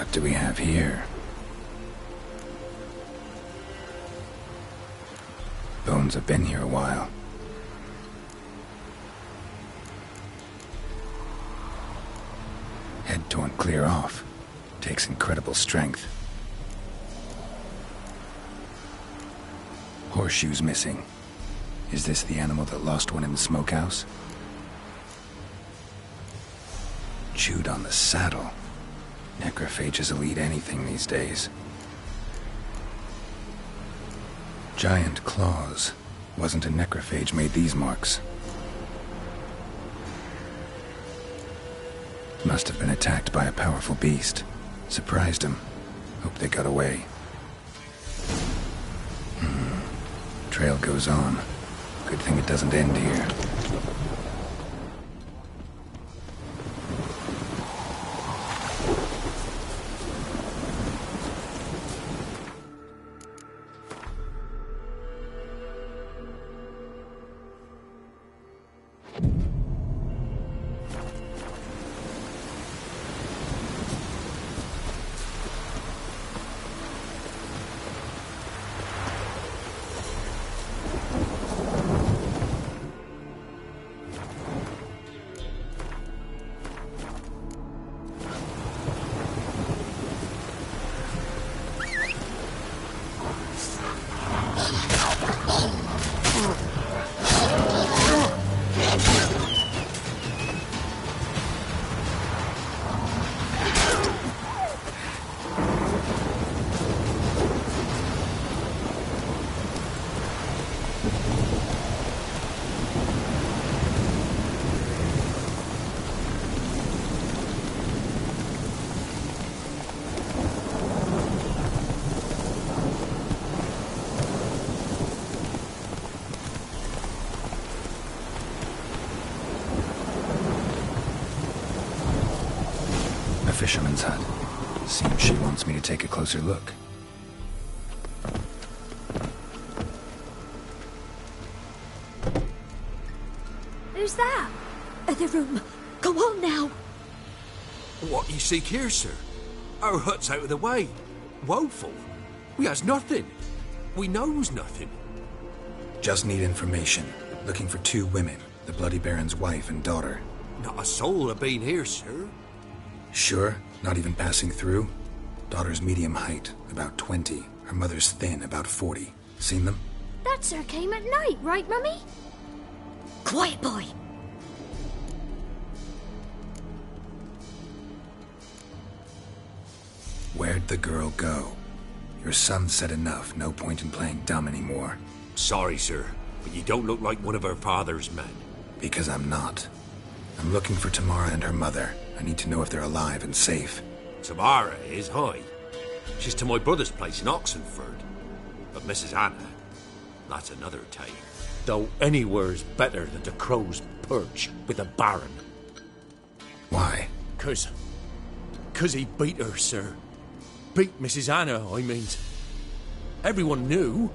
What do we have here? Bones have been here a while. Head torn clear off. Takes incredible strength. Horseshoes missing. Is this the animal that lost one in the smokehouse? Chewed on the saddle. Necrophages will eat anything these days. Giant claws. Wasn't a necrophage made these marks. Must have been attacked by a powerful beast. Surprised him. Hope they got away. Trail goes on. Good thing it doesn't end here. Fisherman's hut. Seems she wants me to take a closer look. Who's that? The room. Go on now. What you seek here, sir? Our hut's out of the way. Woeful. We has nothing. We knows nothing. Just need information. Looking for 2 women. The Bloody Baron's wife and daughter. Not a soul have been here, sir. Sure? Not even passing through? Daughter's medium height, about 20. Her mother's thin, about 40. Seen them? That sir came at night, right, Mummy? Quiet, boy. Where'd the girl go? Your son said enough. No point in playing dumb anymore. Sorry, sir, but you don't look like one of our father's men. Because I'm not. I'm looking for Tamara and her mother. I need to know if they're alive and safe. Tamara is high. She's to my brother's place in Oxenford. But Mrs. Anna, that's another tale. Though anywhere's better than the Crow's Perch with a Baron. Why? 'Cause he beat her, sir. Beat Mrs. Anna, I mean. Everyone knew,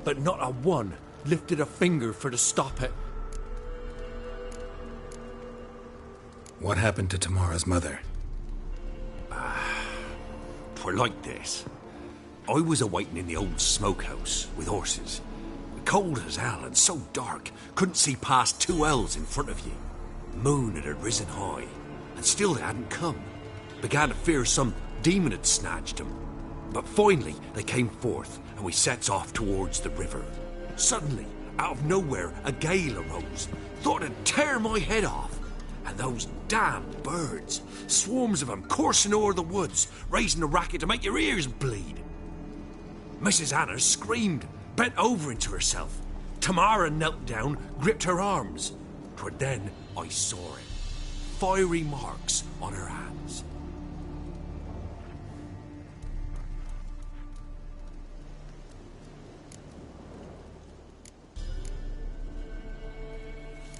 but not a one lifted a finger for to stop it. What happened to Tamara's mother? 'Twere like this. I was awaiting in the old smokehouse with horses. Cold as hell and so dark, couldn't see past 2 ells in front of you. Moon had risen high, and still they hadn't come. Began to fear some demon had snatched them. But finally they came forth, and we sets off towards the river. Suddenly, out of nowhere, a gale arose. Thought it'd tear my head off. And those damned birds, swarms of them coursing o'er the woods, raising a racket to make your ears bleed. Mrs. Anna screamed, bent over into herself. Tamara knelt down, gripped her arms. 'Twere then I saw it. Fiery marks on her hands.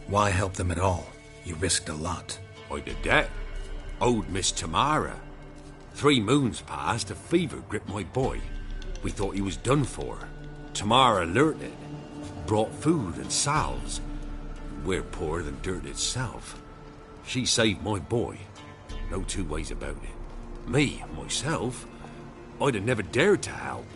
Why help them at all? You risked a lot. I did that. Owed Miss Tamara. 3 moons passed, a fever gripped my boy. We thought he was done for. Tamara learnt it. Brought food and salves. We're poorer than dirt itself. She saved my boy. No 2 ways about it. Me, myself, I'd have never dared to help.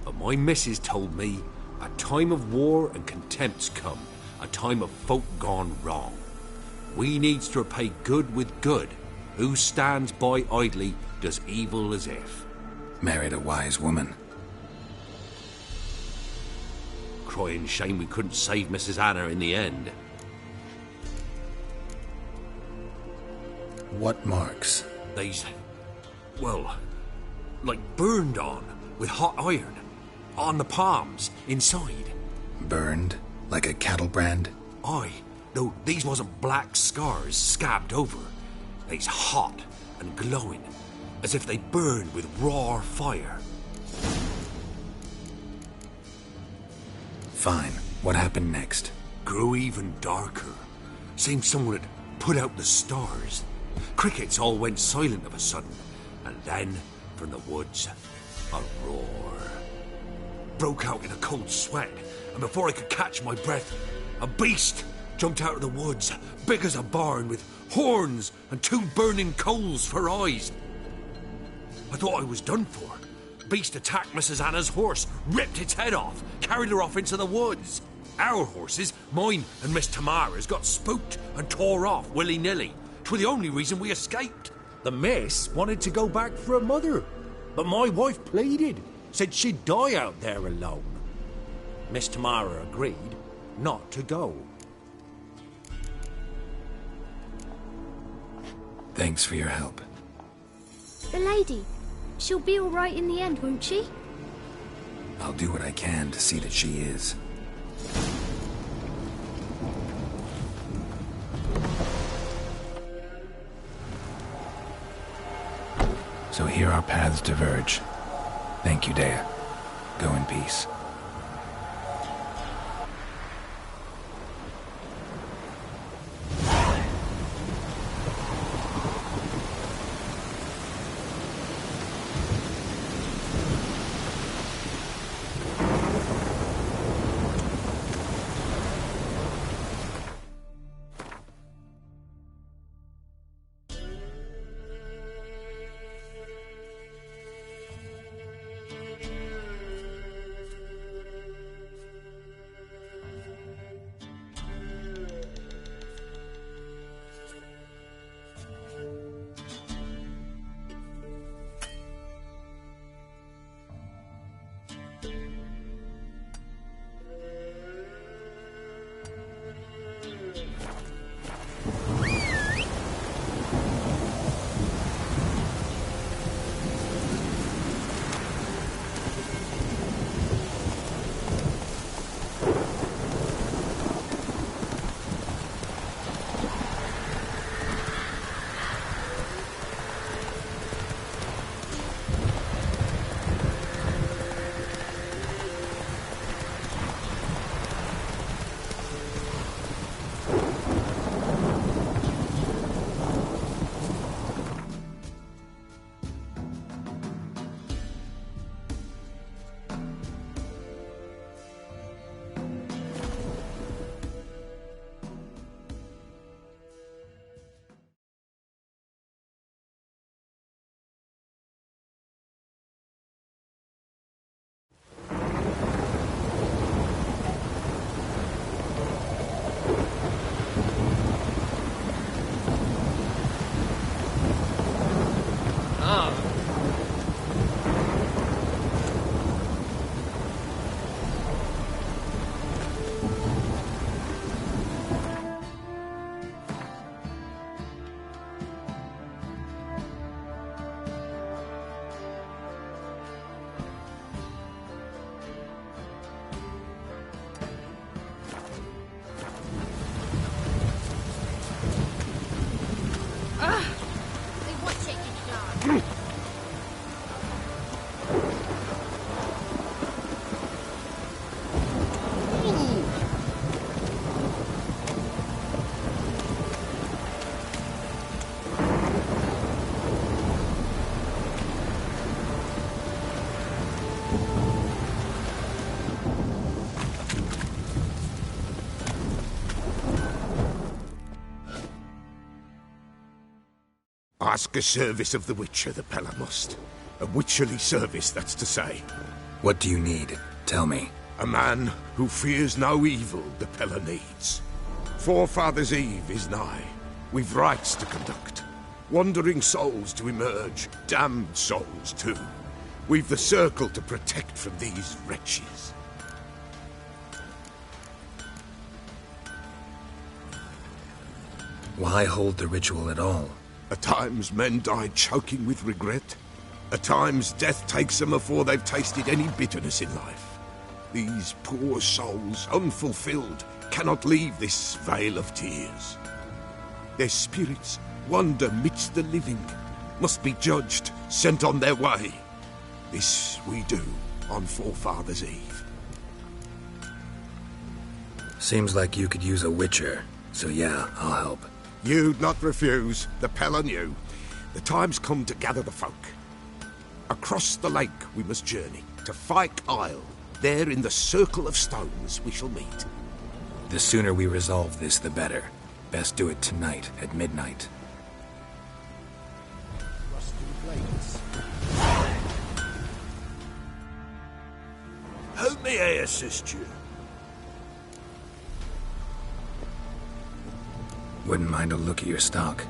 But my missus told me a time of war and contempt's come, a time of folk gone wrong. We needs to repay good with good. Who stands by idly does evil as if. Married a wise woman. Crying shame we couldn't save Mrs. Anna in the end. What marks? They's, well, like burned on with hot iron. On the palms, inside. Burned? Like a cattle brand? Aye, though these wasn't black scars scabbed over. They's hot and glowing, as if they burned with raw fire. Fine. What happened next? Grew even darker. Seemed someone had put out the stars. Crickets all went silent of a sudden, and then, from the woods, a roar. Broke out in a cold sweat, and before I could catch my breath, a beast jumped out of the woods, big as a barn, with horns and 2 burning coals for eyes. I thought I was done for. Beast attacked Mrs. Anna's horse, ripped its head off, carried her off into the woods. Our horses, mine and Miss Tamara's, got spooked and tore off willy-nilly. 'Twere the only reason we escaped. The miss wanted to go back for her mother, but my wife pleaded, said she'd die out there alone. Miss Tamara agreed not to go. Thanks for your help. The lady, she'll be all right in the end, won't she? I'll do what I can to see that she is. So here our paths diverge. Thank you, Dea. Go in peace. ask a service of the Witcher, the Peller must. A witcherly service, that's to say. What do you need? Tell me. A man who fears no evil the Peller needs. Forefathers' Eve is nigh. We've rites to conduct. Wandering souls to emerge. Damned souls, too. We've the circle to protect from these wretches. Why hold the ritual at all? At times men die choking with regret. At times death takes them before they've tasted any bitterness in life. These poor souls, unfulfilled, cannot leave this vale of tears. Their spirits wander midst the living, must be judged, sent on their way. This we do on Forefathers' Eve. Seems like you could use a witcher, so yeah, I'll help. You'd not refuse, the Peller knew. The time's come to gather the folk. Across the lake we must journey, to Fyke Isle. There in the circle of stones we shall meet. The sooner we resolve this, the better. Best do it tonight, at midnight. How may I assist you? Wouldn't mind a look at your stock.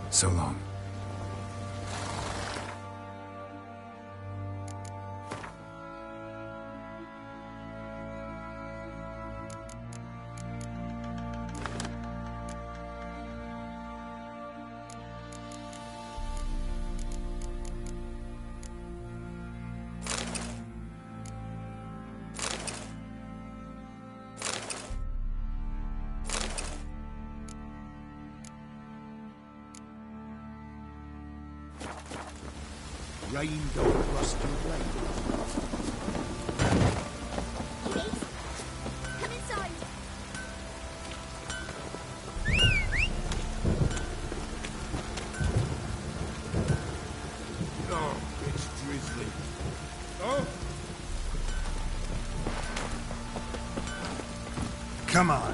So long. Rain don't rust your blade. Please, come inside. Oh, it's drizzly. Oh! Come on.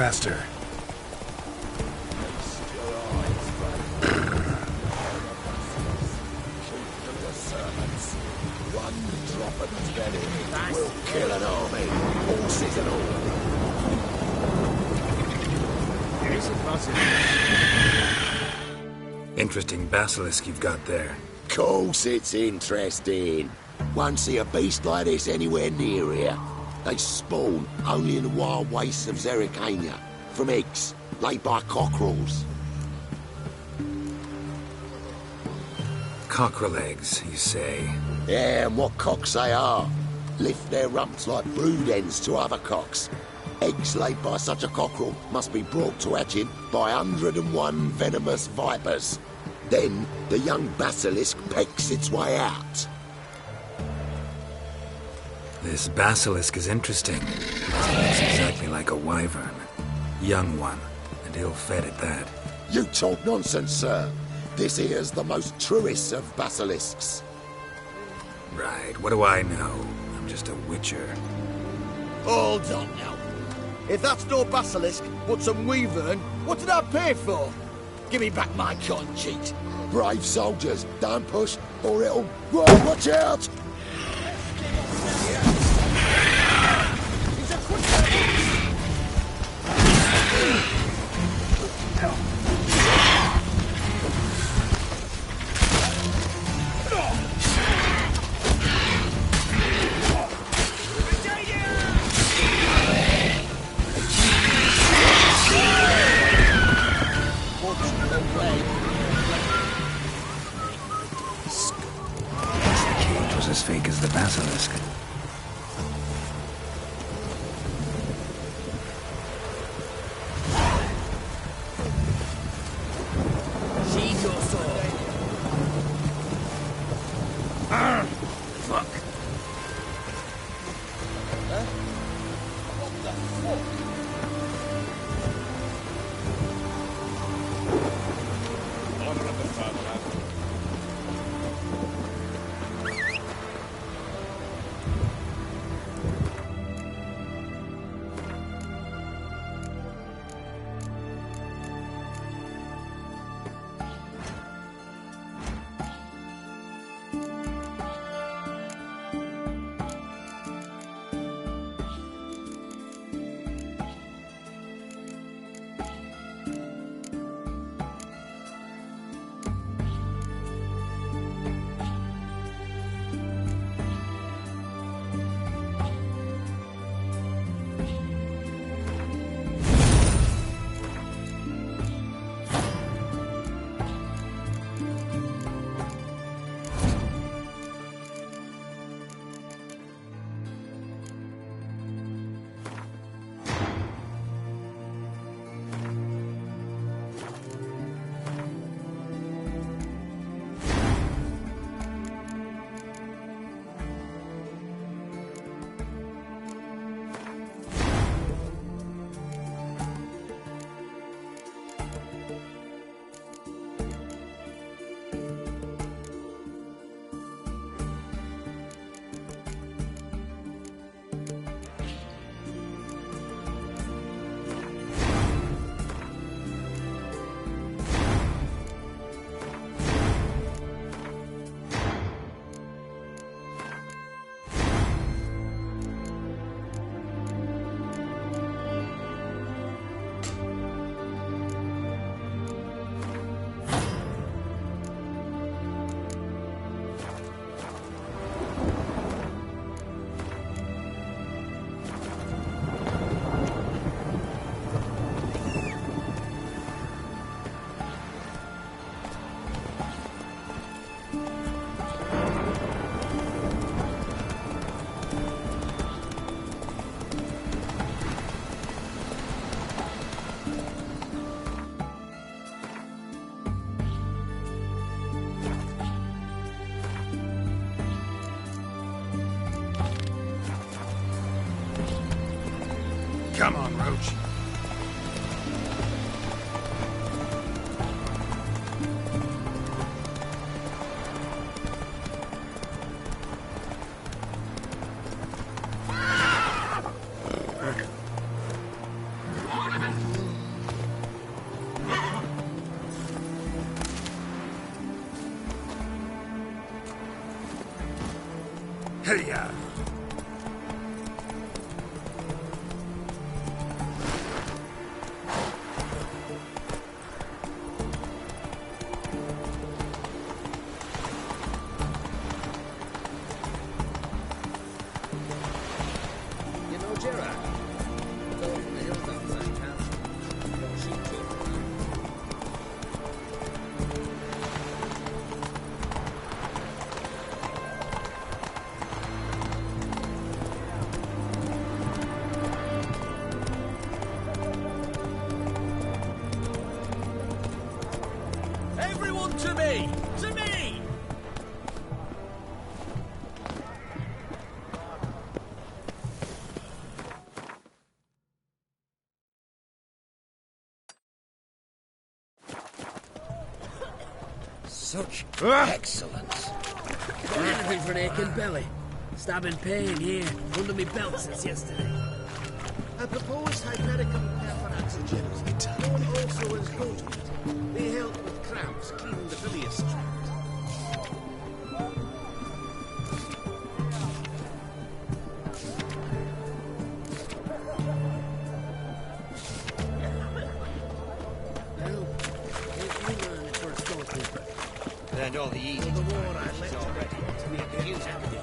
faster. Kill an army, horses and all. Interesting basilisk you've got there. Course it's interesting. Won't see a beast like this anywhere near here. They spawn only in the wild wastes of Zerrikania, from eggs laid by cockerels. Cockerel eggs, you say? Yeah, and what cocks they are. Lift their rumps like brood hens to other cocks. Eggs laid by such a cockerel must be brought to hatching by 101 venomous vipers. Then the young basilisk pecks its way out. This basilisk is interesting. It's exactly like a wyvern. Young one, and ill-fed at that. You talk nonsense, sir. This here's the most truest of basilisks. Right, what do I know? I'm just a witcher. Hold on now. If that's no basilisk, but some wyvern, what did I pay for? Give me back my con cheat. Brave soldiers, don't push, or it'll... Whoa, watch out! As fake as the basilisk. She's your sword. Fuck. Huh? What the fuck? to ya! You know, Gerard, though from the hills outside town, your sheep too. Everyone to me! To me! Such excellence. Got anything for an aching belly? Stabbing pain here, under me belt since yesterday. I propose hyperical oxygen, known also as goat meat. They help with cramps, cleaning the bilious tract. Well, if you learn it for a storekeeper. And all the easy For the war I left already to be a use academy.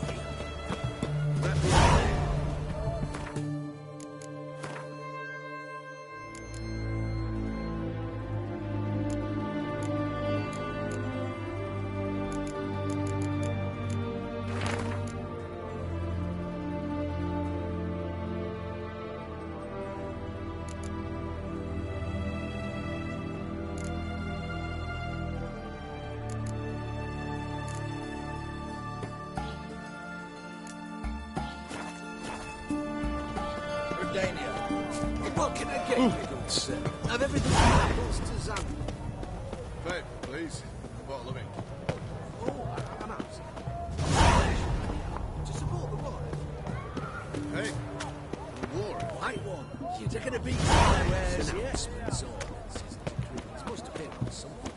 What can I get you, good sir? I've everything from apples to Zan. Pipe, please. A bottle of ink. Oh, I'm out. To support the war. Hey, the war. White one. You're taking a beat. Where's announcements or it's supposed to be on something.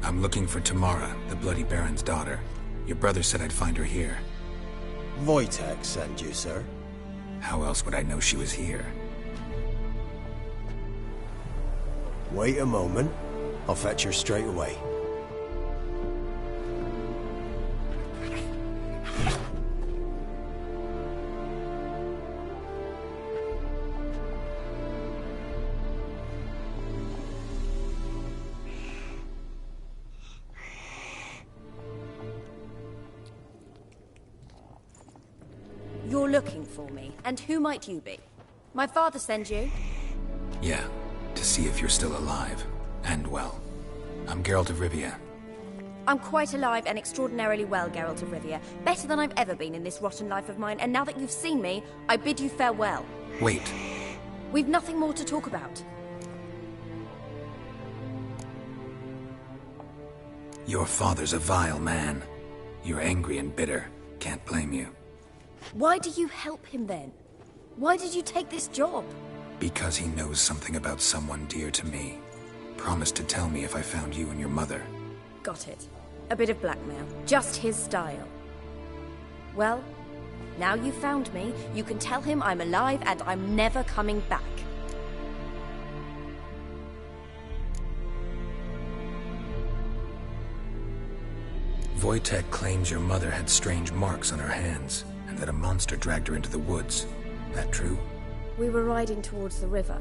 I'm looking for Tamara, the Bloody Baron's daughter. Your brother said I'd find her here. Wojtek sent you, sir. How else would I know she was here? Wait a moment. I'll fetch her straight away. You're looking for me, and who might you be? My father sent you? Yeah, to see if you're still alive. And well. I'm Geralt of Rivia. I'm quite alive and extraordinarily well, Geralt of Rivia. Better than I've ever been in this rotten life of mine, and now that you've seen me, I bid you farewell. Wait. We've nothing more to talk about. Your father's a vile man. You're angry and bitter. Can't blame you. Why do you help him then? Why did you take this job? Because he knows something about someone dear to me. Promised to tell me if I found you and your mother. Got it. A bit of blackmail. Just his style. Well, now you've found me, you can tell him I'm alive and I'm never coming back. Wojtek claims your mother had strange marks on her hands, and that a monster dragged her into the woods. That true? We were riding towards the river.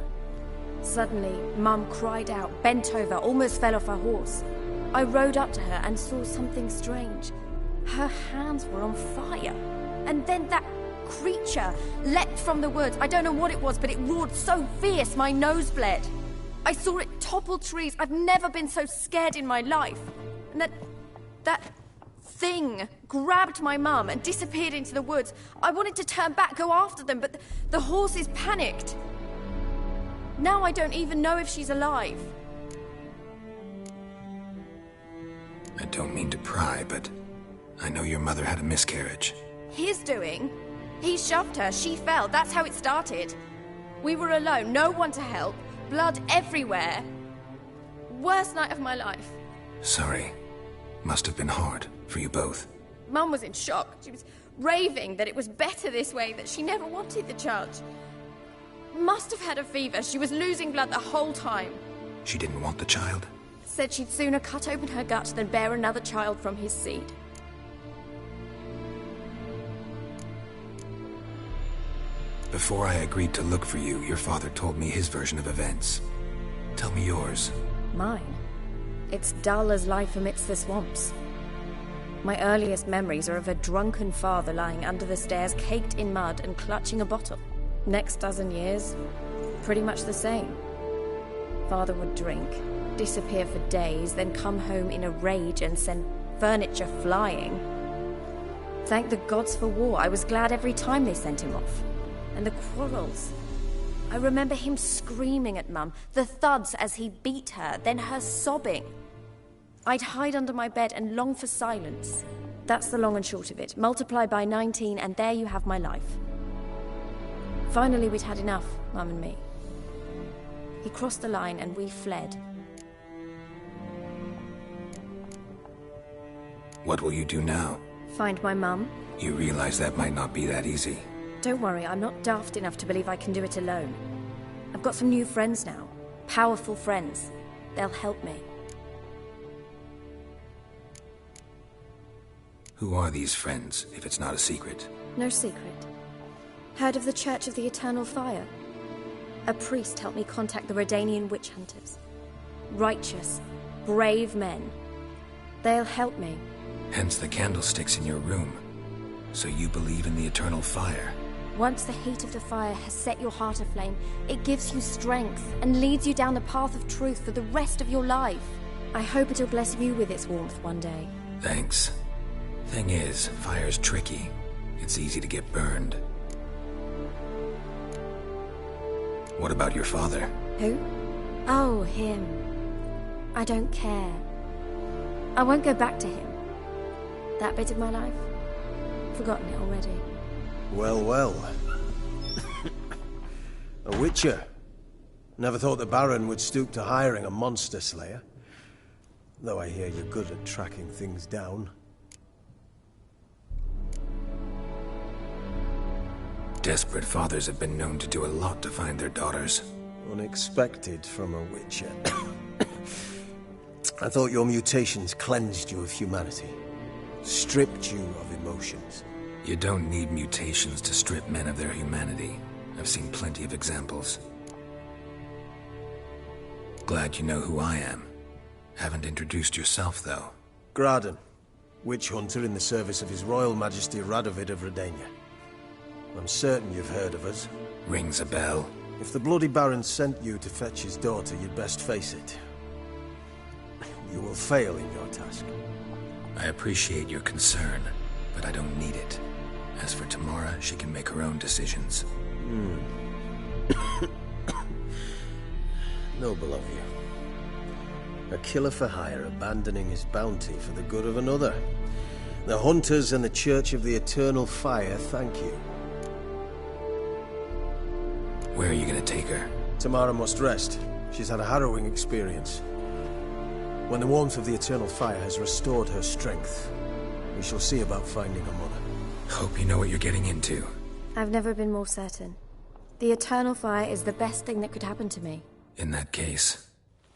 Suddenly, Mum cried out, bent over, almost fell off her horse. I rode up to her and saw something strange. Her hands were on fire. And then that creature leapt from the woods. I don't know what it was, but it roared so fierce my nose bled. I saw it topple trees. I've never been so scared in my life. And that thing grabbed my mum and disappeared into the woods. I wanted to turn back, go after them, but the horses panicked. Now I don't even know if she's alive. I don't mean to pry, but I know your mother had a miscarriage. His doing? He shoved her, she fell, that's how it started. We were alone, no one to help, blood everywhere. Worst night of my life. Sorry. Must have been hard for you both. Mum was in shock. She was raving that it was better this way, that she never wanted the charge. Must have had a fever. She was losing blood the whole time. She didn't want the child? Said she'd sooner cut open her gut than bear another child from his seed. Before I agreed to look for you, your father told me his version of events. Tell me yours. Mine? It's dull as life amidst the swamps. My earliest memories are of a drunken father lying under the stairs, caked in mud and clutching a bottle. Next dozen years, pretty much the same. Father would drink, disappear for days, then come home in a rage and send furniture flying. Thank the gods for war. I was glad every time they sent him off. And the quarrels. I remember him screaming at Mum, the thuds as he beat her, then her sobbing. I'd hide under my bed and long for silence. That's the long and short of it. Multiply by 19 and there you have my life. Finally we'd had enough, Mum and me. He crossed the line and we fled. What will you do now? Find my mum. You realize that might not be that easy. Don't worry, I'm not daft enough to believe I can do it alone. I've got some new friends now. Powerful friends. They'll help me. Who are these friends, if it's not a secret? No secret. Heard of the Church of the Eternal Fire? A priest helped me contact the Redanian witch hunters. Righteous, brave men. They'll help me. Hence the candlesticks in your room. So you believe in the eternal fire? Once the heat of the fire has set your heart aflame, it gives you strength and leads you down the path of truth for the rest of your life. I hope it'll bless you with its warmth one day. Thanks. Thing is, fire's tricky. It's easy to get burned. What about your father? Who? Oh, him. I don't care. I won't go back to him. That bit of my life? Forgotten it already. Well, well. A witcher. Never thought the Baron would stoop to hiring a monster slayer. Though I hear you're good at tracking things down. Desperate fathers have been known to do a lot to find their daughters. Unexpected from a witcher. I thought your mutations cleansed you of humanity. Stripped you of emotions. You don't need mutations to strip men of their humanity. I've seen plenty of examples. Glad you know who I am. Haven't introduced yourself, though. Graden, witch hunter in the service of His Royal Majesty Radovid of Redania. I'm certain you've heard of us. Rings a bell. If the Bloody Baron sent you to fetch his daughter, you'd best face it. You will fail in your task. I appreciate your concern, but I don't need it. As for Tamara, she can make her own decisions. Noble of you. A killer for hire abandoning his bounty for the good of another. The Hunters and the Church of the Eternal Fire thank you. Where are you gonna take her? Tamara must rest. She's had a harrowing experience. When the warmth of the Eternal Fire has restored her strength, we shall see about finding her mother. Hope you know what you're getting into. I've never been more certain. The Eternal Fire is the best thing that could happen to me. In that case,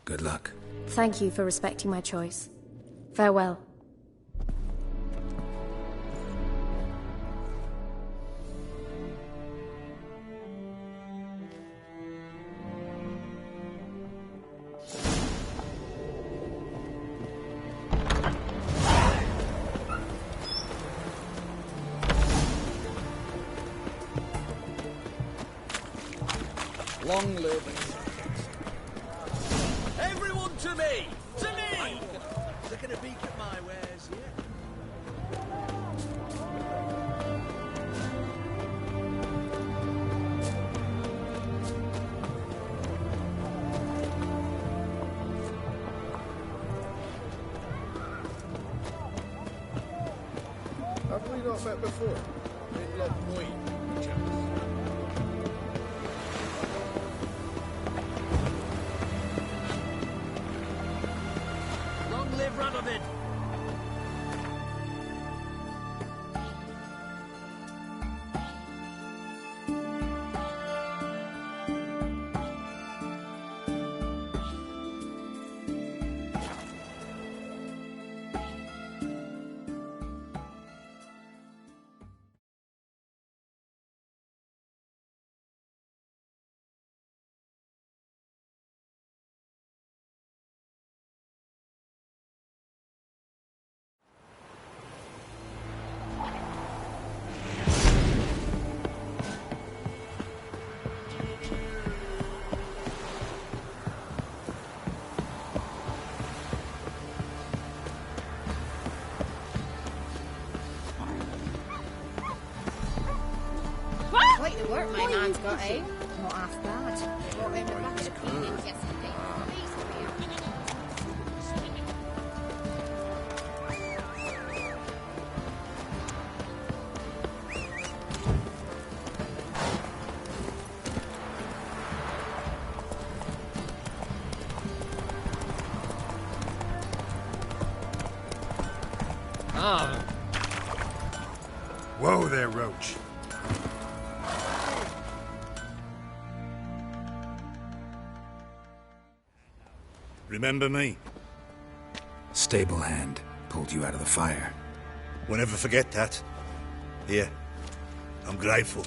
good luck. Thank you for respecting my choice. Farewell. Long live everyone to me! To me! Taking a peek at my wares here. Have we not met before? Long live Radovid! Quite the work my man's got, eh? Not half bad. Brought in a bucket of cleanings yesterday. Please come here. Whoa there, Roach. Remember me? Stable hand pulled you out of the fire. Won't ever forget that. Here, I'm grateful.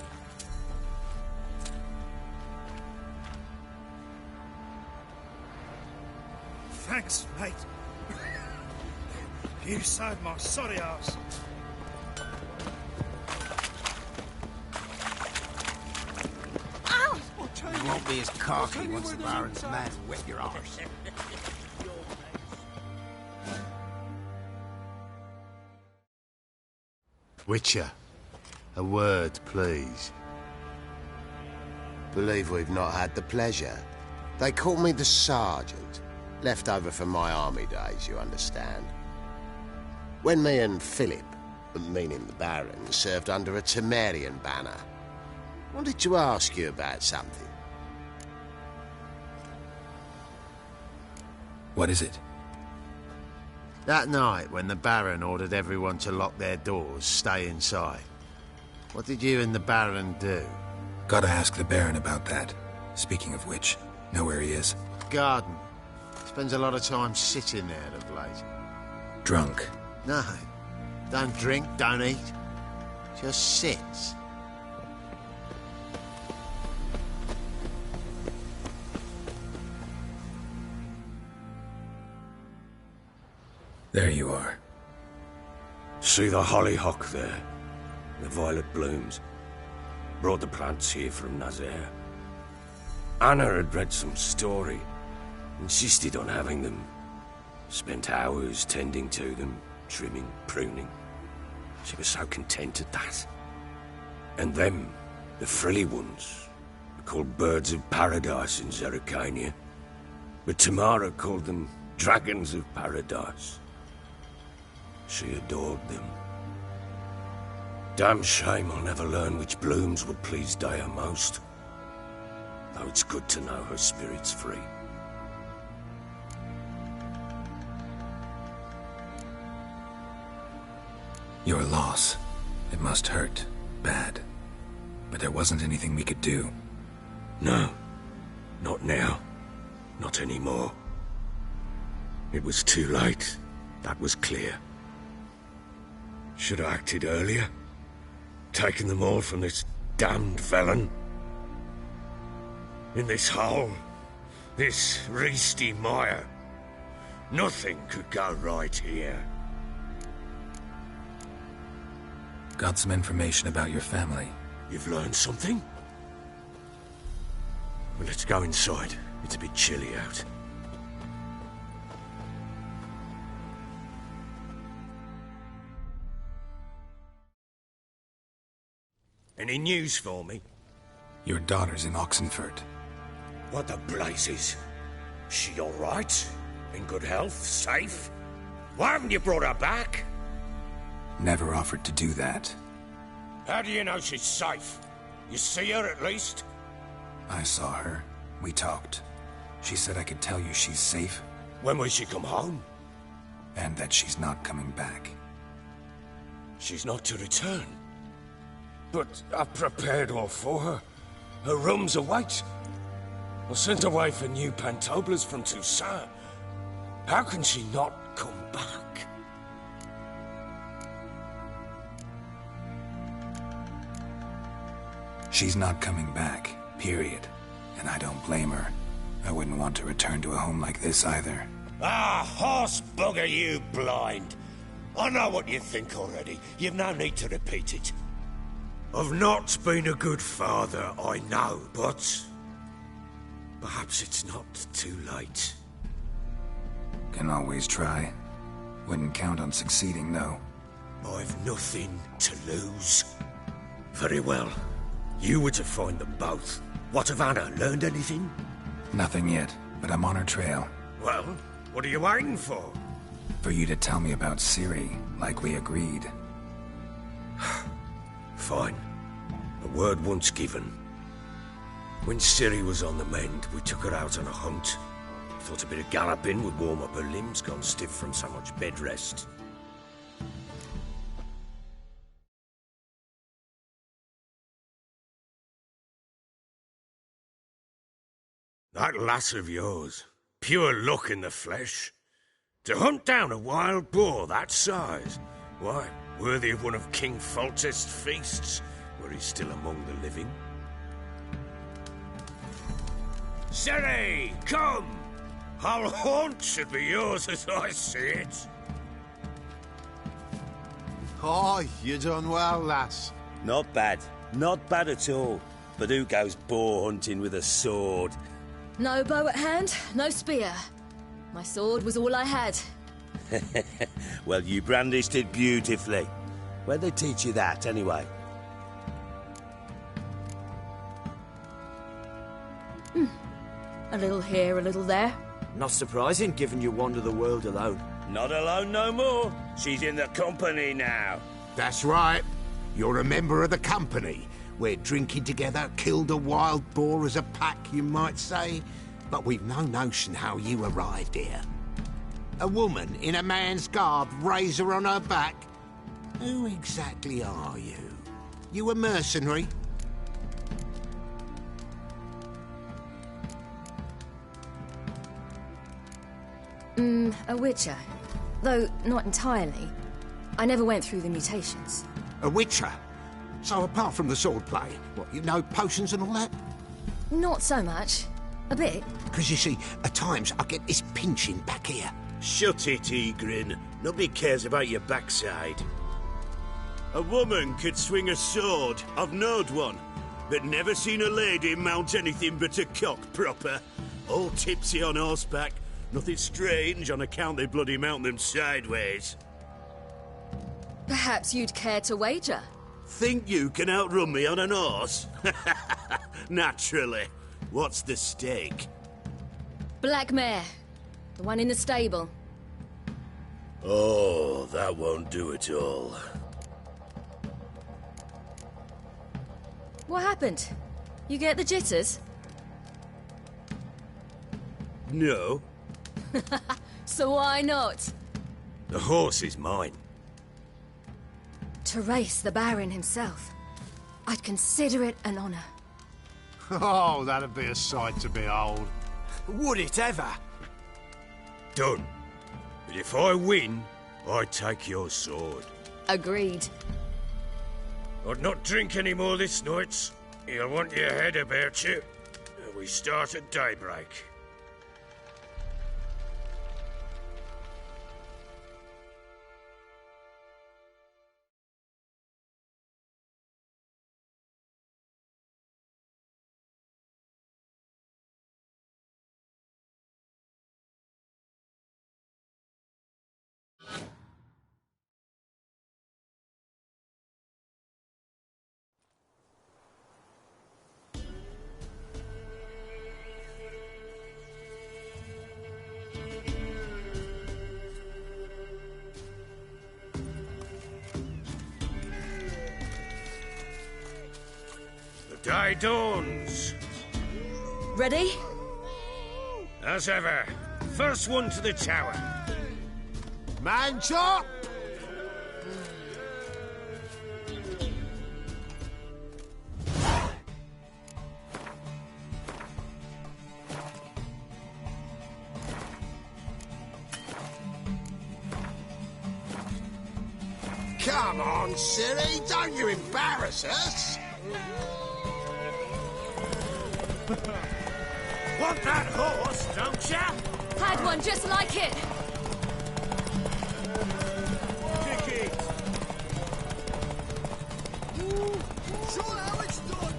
Thanks, mate. You saved my sorry ass. You won't be as cocky once the Baron's men whip your arse. Witcher, a word, please. Believe we've not had the pleasure. They call me the Sergeant. Left over from my army days, you understand. When me and Philip, meaning the Baron, served under a Temerian banner, wanted to ask you about something. What is it? That night, when the Baron ordered everyone to lock their doors, stay inside, what did you and the Baron do? Gotta ask the Baron about that. Speaking of which, know where he is? Garden. Spends a lot of time sitting there of late. Drunk. No. Don't drink, don't eat. Just sits. There you are. See the hollyhock there? The violet blooms. Brought the plants here from Nazaire. Anna had read some story. Insisted on having them. Spent hours tending to them, trimming, pruning. She was so content at that. And them, the frilly ones, are called birds of paradise in Zerrikania. But Tamara called them dragons of paradise. She adored them. Damn shame I'll never learn which blooms would please Dea most. Though it's good to know her spirit's free. Your loss. It must hurt. Bad. But there wasn't anything we could do. No. Not now. Not anymore. It was too late. That was clear. Should have acted earlier. Taken them all from this damned felon. In this hole. This reesty mire. Nothing could go right here. Got some information about your family. You've learned something? Well, let's go inside. It's a bit chilly out. Any news for me? Your daughter's in Oxenfurt. What the blazes? She all right? In good health? Safe? Why haven't you brought her back? Never offered to do that. How do you know she's safe? You see her at least? I saw her. We talked. She said I could tell you she's safe. When will she come home? And that she's not coming back. She's not to return. But I've prepared all for her. Her rooms await. I sent away for new pantoblas from Toussaint. How can she not come back? She's not coming back, period. And I don't blame her. I wouldn't want to return to a home like this either. Ah, horse bugger you, blind. I know what you think already. You've no need to repeat it. I've not been a good father, I know, but perhaps it's not too late. Can always try. Wouldn't count on succeeding, though. I've nothing to lose. Very well. You were to find them both. What of Anna? Learned anything? Nothing yet, but I'm on her trail. Well, what are you waiting for? For you to tell me about Ciri, like we agreed. Fine. A word once given. When Ciri was on the mend, we took her out on a hunt. Thought a bit of galloping would warm up her limbs, gone stiff from so much bed rest. That lass of yours, pure luck in the flesh. To hunt down a wild boar that size, why, worthy of one of King Foltest's feasts, where he's still among the living. Ciri, come! Our haunt should be yours as I see it. Oh, you done well, lass. Not bad. Not bad at all. But who goes boar hunting with a sword? No bow at hand, no spear. My sword was all I had. Well, you brandished it beautifully. Where'd they teach you that, anyway? A little here, a little there. Not surprising, given you wander the world alone. Not alone no more. She's in the company now. That's right. You're a member of the company. We're drinking together, killed a wild boar as a pack, you might say. But we've no notion how you arrived here. A woman in a man's garb, razor on her back. Who exactly are you? You a mercenary? A witcher. Though not entirely. I never went through the mutations. A witcher? So apart from the swordplay, what, you know potions and all that? Not so much. A bit. Because you see, at times I get this pinching back here. Shut it, Egrin. Nobody cares about your backside. A woman could swing a sword. I've knowed one. But never seen a lady mount anything but a cock proper. All tipsy on horseback. Nothing strange on account they bloody mount them sideways. Perhaps you'd care to wager? Think you can outrun me on an horse? Naturally. What's the stake? Black mare. The one in the stable. Oh, that won't do it all. What happened? You get the jitters? No. So why not? The horse is mine. To race the Baron himself. I'd consider it an honor. Oh, that'd be a sight to behold. Would it ever? Done. But if I win, I take your sword. Agreed. I'd not drink any more this night. You'll want your head about you. We start at daybreak. Die dawns. Ready? As ever. First one to the tower. Man chop! Come on, silly, don't you embarrass us! Want that horse, don't ya? Had one just like it. Show how it's done!